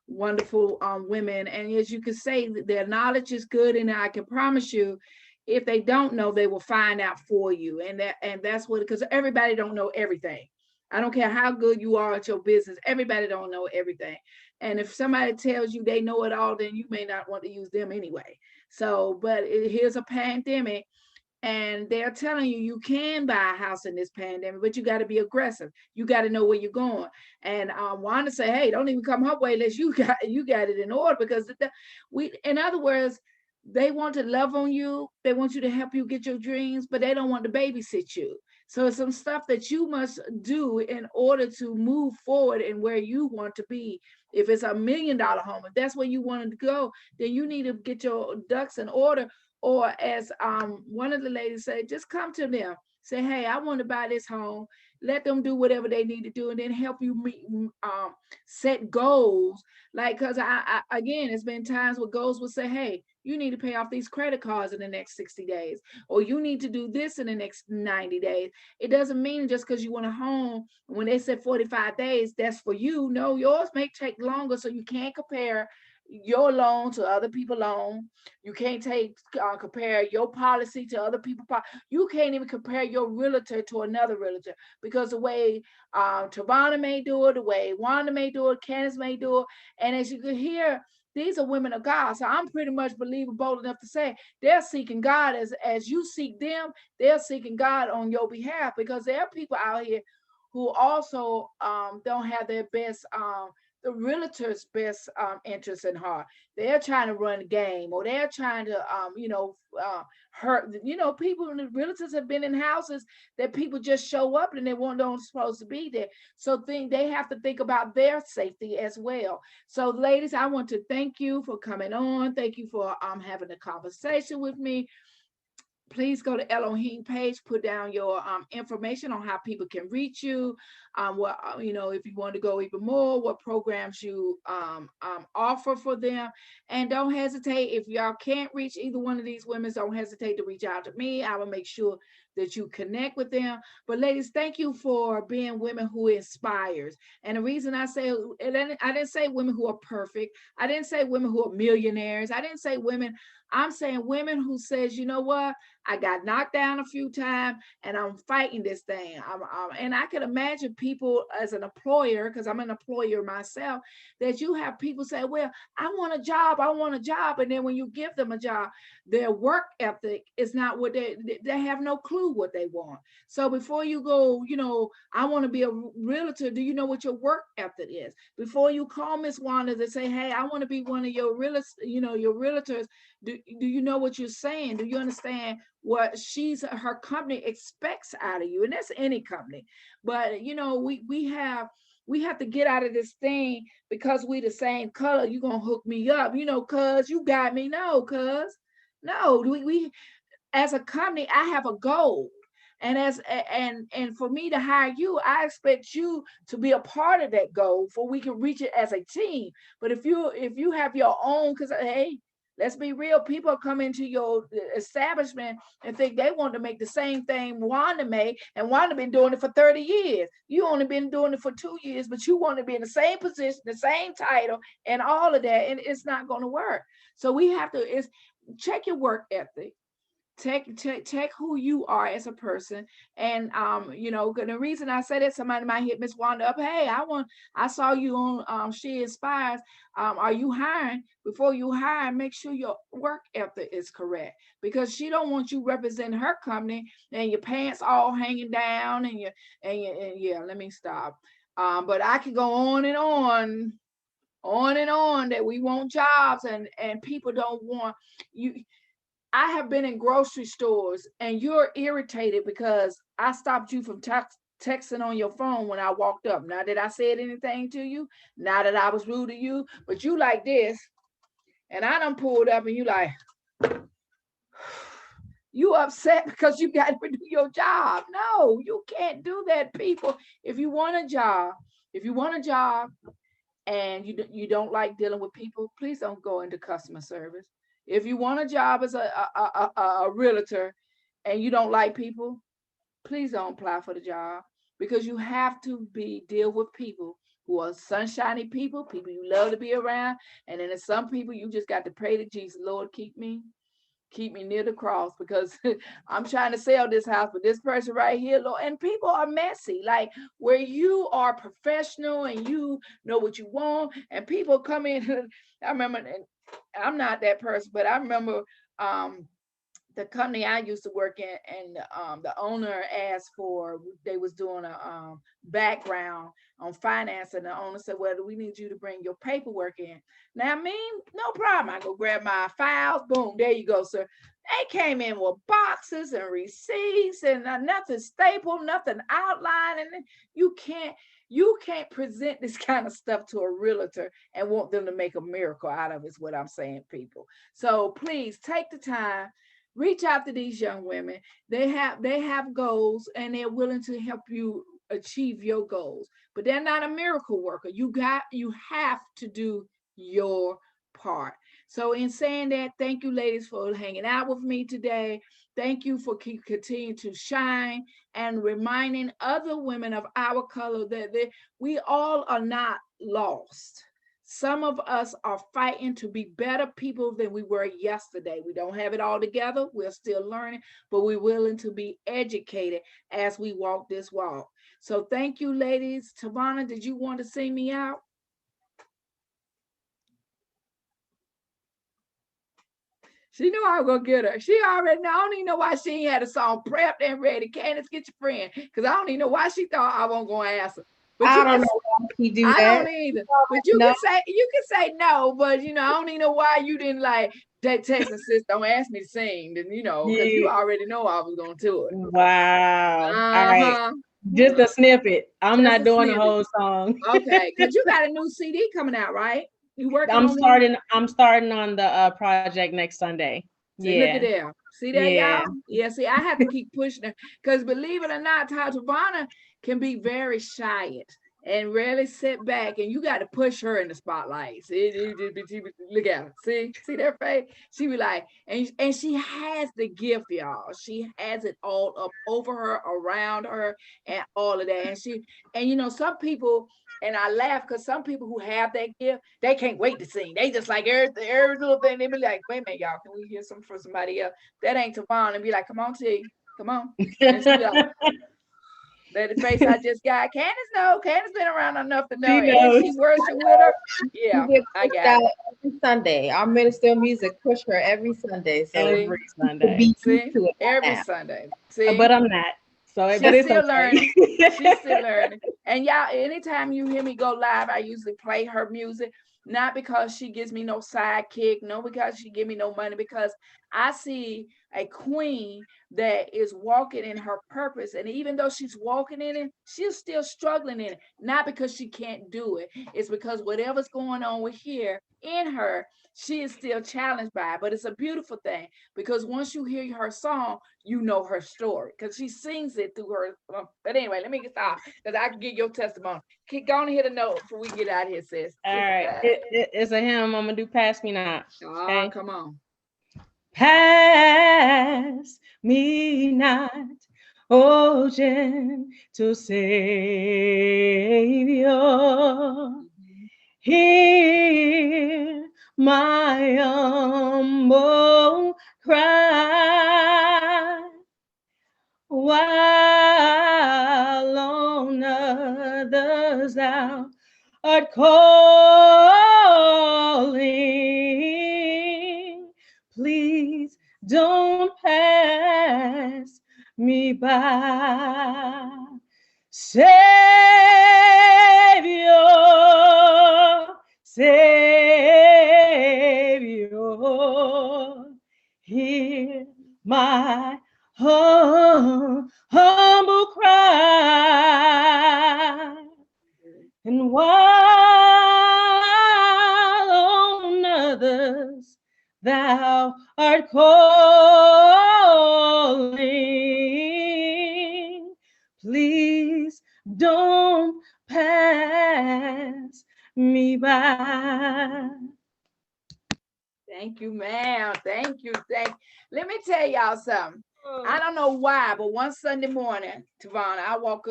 wonderful women, and as you can say, their knowledge is good, and I can promise you, if they don't know, they will find out for you, and that's what, because everybody don't know everything. I don't care how good you are at your business, everybody don't know everything. And if somebody tells you they know it all, then you may not want to use them anyway. So, but here's a pandemic, and they're telling you you can buy a house in this pandemic, but you got to be aggressive. You got to know where you're going. And Wanda say, hey, don't even come her way unless you got it in order, because in other words, they want to love on you. They want you to help you get your dreams, but they don't want to babysit you. So it's some stuff that you must do in order to move forward and where you want to be. If it's $1 million home, if that's where you wanted to go, then you need to get your ducks in order. Or as one of the ladies said, just come to them. Say, hey, I want to buy this home. Let them do whatever they need to do, and then help you set goals. Like, because again, it's been times where goals will say, hey, you need to pay off these credit cards in the next 60 days, or you need to do this in the next 90 days. It doesn't mean just because you want a home, when they said 45 days, that's for you. No, yours may take longer, so you can't compare your loan to other people's loan. You can't compare your policy to other people's policy. You can't even compare your realtor to another realtor, because the way Tavana may do it, the way Wanda may do it, Candace may do it. And as you can hear, these are women of God. So I'm pretty much bold enough to say they're seeking God as you seek them. They're seeking God on your behalf, because there are people out here who also don't have their best the realtor's best interest in heart. They're trying to run the game, or they're trying to, hurt. People in the realtors have been in houses that people just show up and they don't supposed to be there. So they have to think about their safety as well. So, ladies, I want to thank you for coming on. Thank you for having a conversation with me. Please go to Elohim page, put down your information on how people can reach you. If you want to go even more, what programs you offer for them. And don't hesitate, if y'all can't reach either one of these women, don't hesitate to reach out to me. I will make sure that you connect with them. But ladies, thank you for being women who inspires. And the reason I say, I didn't say women who are perfect. I didn't say women who are millionaires. I didn't say women. I'm saying women who says, you know what, I got knocked down a few times and I'm fighting this thing. And I can imagine people as an employer, because I'm an employer myself, that you have people say, well, I want a job. And then when you give them a job, their work ethic is not what they have no clue what they want. So before you go, I want to be a realtor, do you know what your work ethic is? Before you call Miss Wanda to say, hey, I want to be one of your your realtors, do you know what you're saying? Do you understand what her company expects out of you? And that's any company. But we have to get out of this thing because we the same color, you're gonna hook me up, cuz you got me. No, we as a company, I have a goal. And for me to hire you, I expect you to be a part of that goal for we can reach it as a team. But if you have your own, because hey, let's be real, people come into your establishment and think they want to make the same thing Wanda made, and Wanda been doing it for 30 years. You only been doing it for 2 years, but you want to be in the same position, the same title, and all of that, and it's not going to work. So we have to check your work ethic. Check who you are as a person. And the reason I say that, somebody might hit Miss Wanda up, hey, I saw you on She Inspires, are you hiring? Before you hire, make sure your work ethic is correct, because she don't want you representing her company and your pants all hanging down and yeah, let me stop. But I could go on and on that we want jobs and people don't want you. I have been in grocery stores and you're irritated because I stopped you from texting on your phone when I walked up. Not that I said anything to you, not that I was rude to you, but you like this, and I done pulled up and you like, you upset because you got to do your job. No, you can't do that, people. If you want a job, and you don't like dealing with people, please don't go into customer service. If you want a job as a realtor and you don't like people, please don't apply for the job, because you have to deal with people who are sunshiny people you love to be around. And then there's some people you just got to pray to Jesus, Lord, keep me near the cross, because I'm trying to sell this house, but this person right here, Lord, and people are messy. Like, where you are professional and you know what you want, and people come in. I remember, and I'm not that person, but I remember the company I used to work in, and the owner asked for, they was doing a background on finance, and the owner said, well, we need you to bring your paperwork in. Now, no problem. I go grab my files, boom, there you go, sir. They came in with boxes and receipts and nothing stapled, nothing outlined, and you can't present this kind of stuff to a realtor and want them to make a miracle out of it, is what I'm saying, people. So please take the time. Reach out to these young women. They have goals, and they're willing to help you achieve your goals, but they're not a miracle worker. You have to do your part. So in saying that, thank you, ladies, for hanging out with me today. Thank you for continuing to shine and reminding other women of our color that we all are not lost. Some of us are fighting to be better people than we were yesterday. We don't have it all together. We're still learning, but we're willing to be educated as we walk this walk. So thank you, ladies. Tavana, did you want to sing me out? She knew I was going to get her. She already know. I don't even know why she ain't had a song prepped and ready. Candace, get your friend. Because I don't even know why she thought I wasn't going to ask her. But I don't know why he do that. I don't either. But you can say no, but I don't even know why you didn't like that text and sis, don't ask me to sing, then because you already know I was gonna do it. Wow. All right. Just a snippet. I'm not doing the whole song. Okay, because you got a new CD coming out, right? You working I'm starting on the project next Sunday. See, look at there. See that, y'all? Yeah, see, I have to keep pushing her, because believe it or not, Tavana can be very shy and rarely sit back, and you got to push her in the spotlight. See, look at her. See their face? She be like, and she has the gift, y'all. She has it all up over her, around her, and all of that. And some people, and I laugh because some people who have that gift, they can't wait to sing. They just like every little thing. They be like, wait a minute, y'all, can we hear something from somebody else? That ain't Tavana. And be like, come on, T, come on. And she be like, that the face I just got. Candace know. Candace been around enough to know. And she worship with her. Yeah, I got it. Every Sunday. Our minister of music push her every Sunday. So every Sunday. Every Sunday. See? But I'm not. So she's still learning. She's still learning. And y'all, anytime you hear me go live, I usually play her music. Not because she gives me no sidekick, no, because she give me no money, because I see a queen that is walking in her purpose. And even though she's walking in it, she's still struggling in it. Not because she can't do it. It's because whatever's going on with here in her, she is still challenged by it. But it's a beautiful thing, because once you hear her song, you know her story, because she sings it through her. But anyway, let me get stop, because I can get your testimony. Keep going to hit a note before we get out of here, sis. All right. It's a hymn. I'm going to do Pass Me Not. Okay? Come on. Pass me not, oh gentle Savior, hear my humble cry, while on others thou art calling. Please don't pass me by. Savior, Savior, hear my oh, humble cry. And while on others thou art calling, please don't pass me by. Thank you, ma'am. Thank you. Let me tell y'all something. I don't know why, but one Sunday morning, Tavana, I woke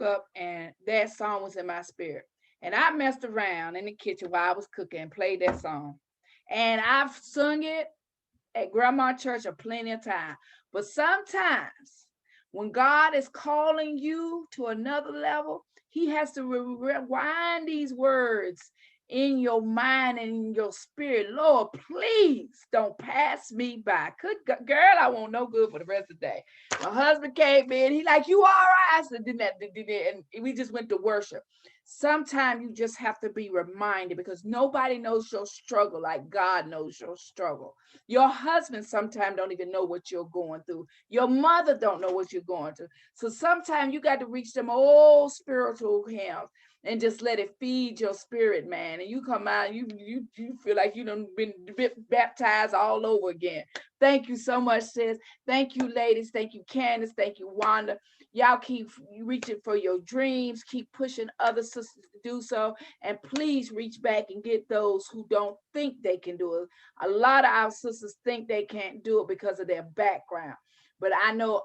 up and that song was in my spirit. And I messed around in the kitchen while I was cooking and played that song. And I've sung it at Grandma Church a plenty of time. But sometimes when God is calling you to another level, he has to rewind these words in your mind and in your spirit. Lord, please don't pass me by. Girl, I won't no good for the rest of the day. My husband came in, he like, you all right? I said, did that, and we just went to worship. Sometimes you just have to be reminded, because nobody knows your struggle like God knows your struggle. Your husband sometimes don't even know what you're going through. Your mother don't know what you're going through. So sometimes you got to reach them old spiritual hymns and just let it feed your spirit, man. And you come out, you feel like you done been baptized all over again. Thank you so much, sis. Thank you, ladies. Thank you, Candace. Thank you, Wanda. Y'all keep reaching for your dreams. Keep pushing other sisters to do so. And please reach back and get those who don't think they can do it. A lot of our sisters think they can't do it because of their background. But I know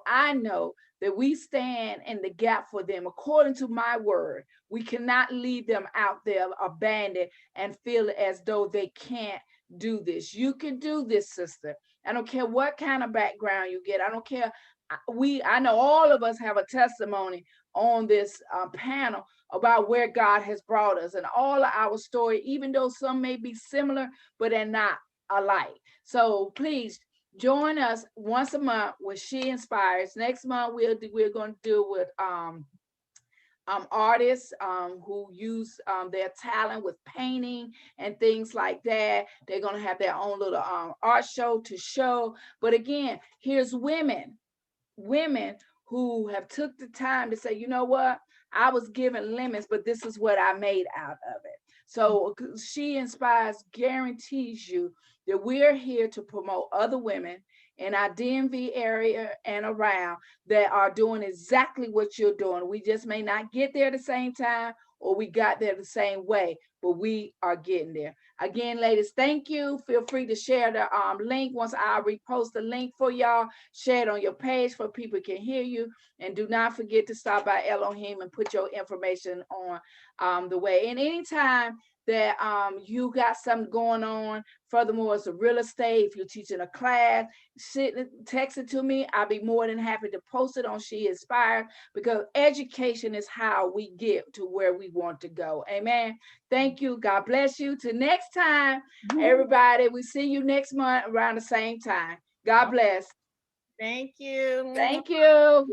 that we stand in the gap for them. According to my word, we cannot leave them out there abandoned and feel as though they can't do this. You can do this, sister. I don't care what kind of background you get. I don't care. I know all of us have a testimony on this panel about where God has brought us, and all of our story, even though some may be similar, but they're not alike. So please join us once a month with She Inspires. Next month we're going to do with artists who use their talent with painting and things like that. They're going to have their own little art show to show. But again, here's women who have took the time to say, you know what, I was given lemons, but this is what I made out of it. So She Inspires guarantees you that we're here to promote other women in our DMV area and around that are doing exactly what you're doing. We just may not get there at the same time, or we got there the same way, but we are getting there. Again, ladies, thank you. Feel free to share the link. Once I repost the link for y'all, share it on your page so people can hear you. And do not forget to stop by Elohim and put your information on the way. And anytime that you got something going on, furthermore, it's a real estate, if you're teaching a class, text it to me. I'll be more than happy to post it on She Inspired, because education is how we get to where we want to go. Amen. Thank you. God bless you. Till next time, everybody. We see you next month around the same time. God bless. Thank you. Thank you.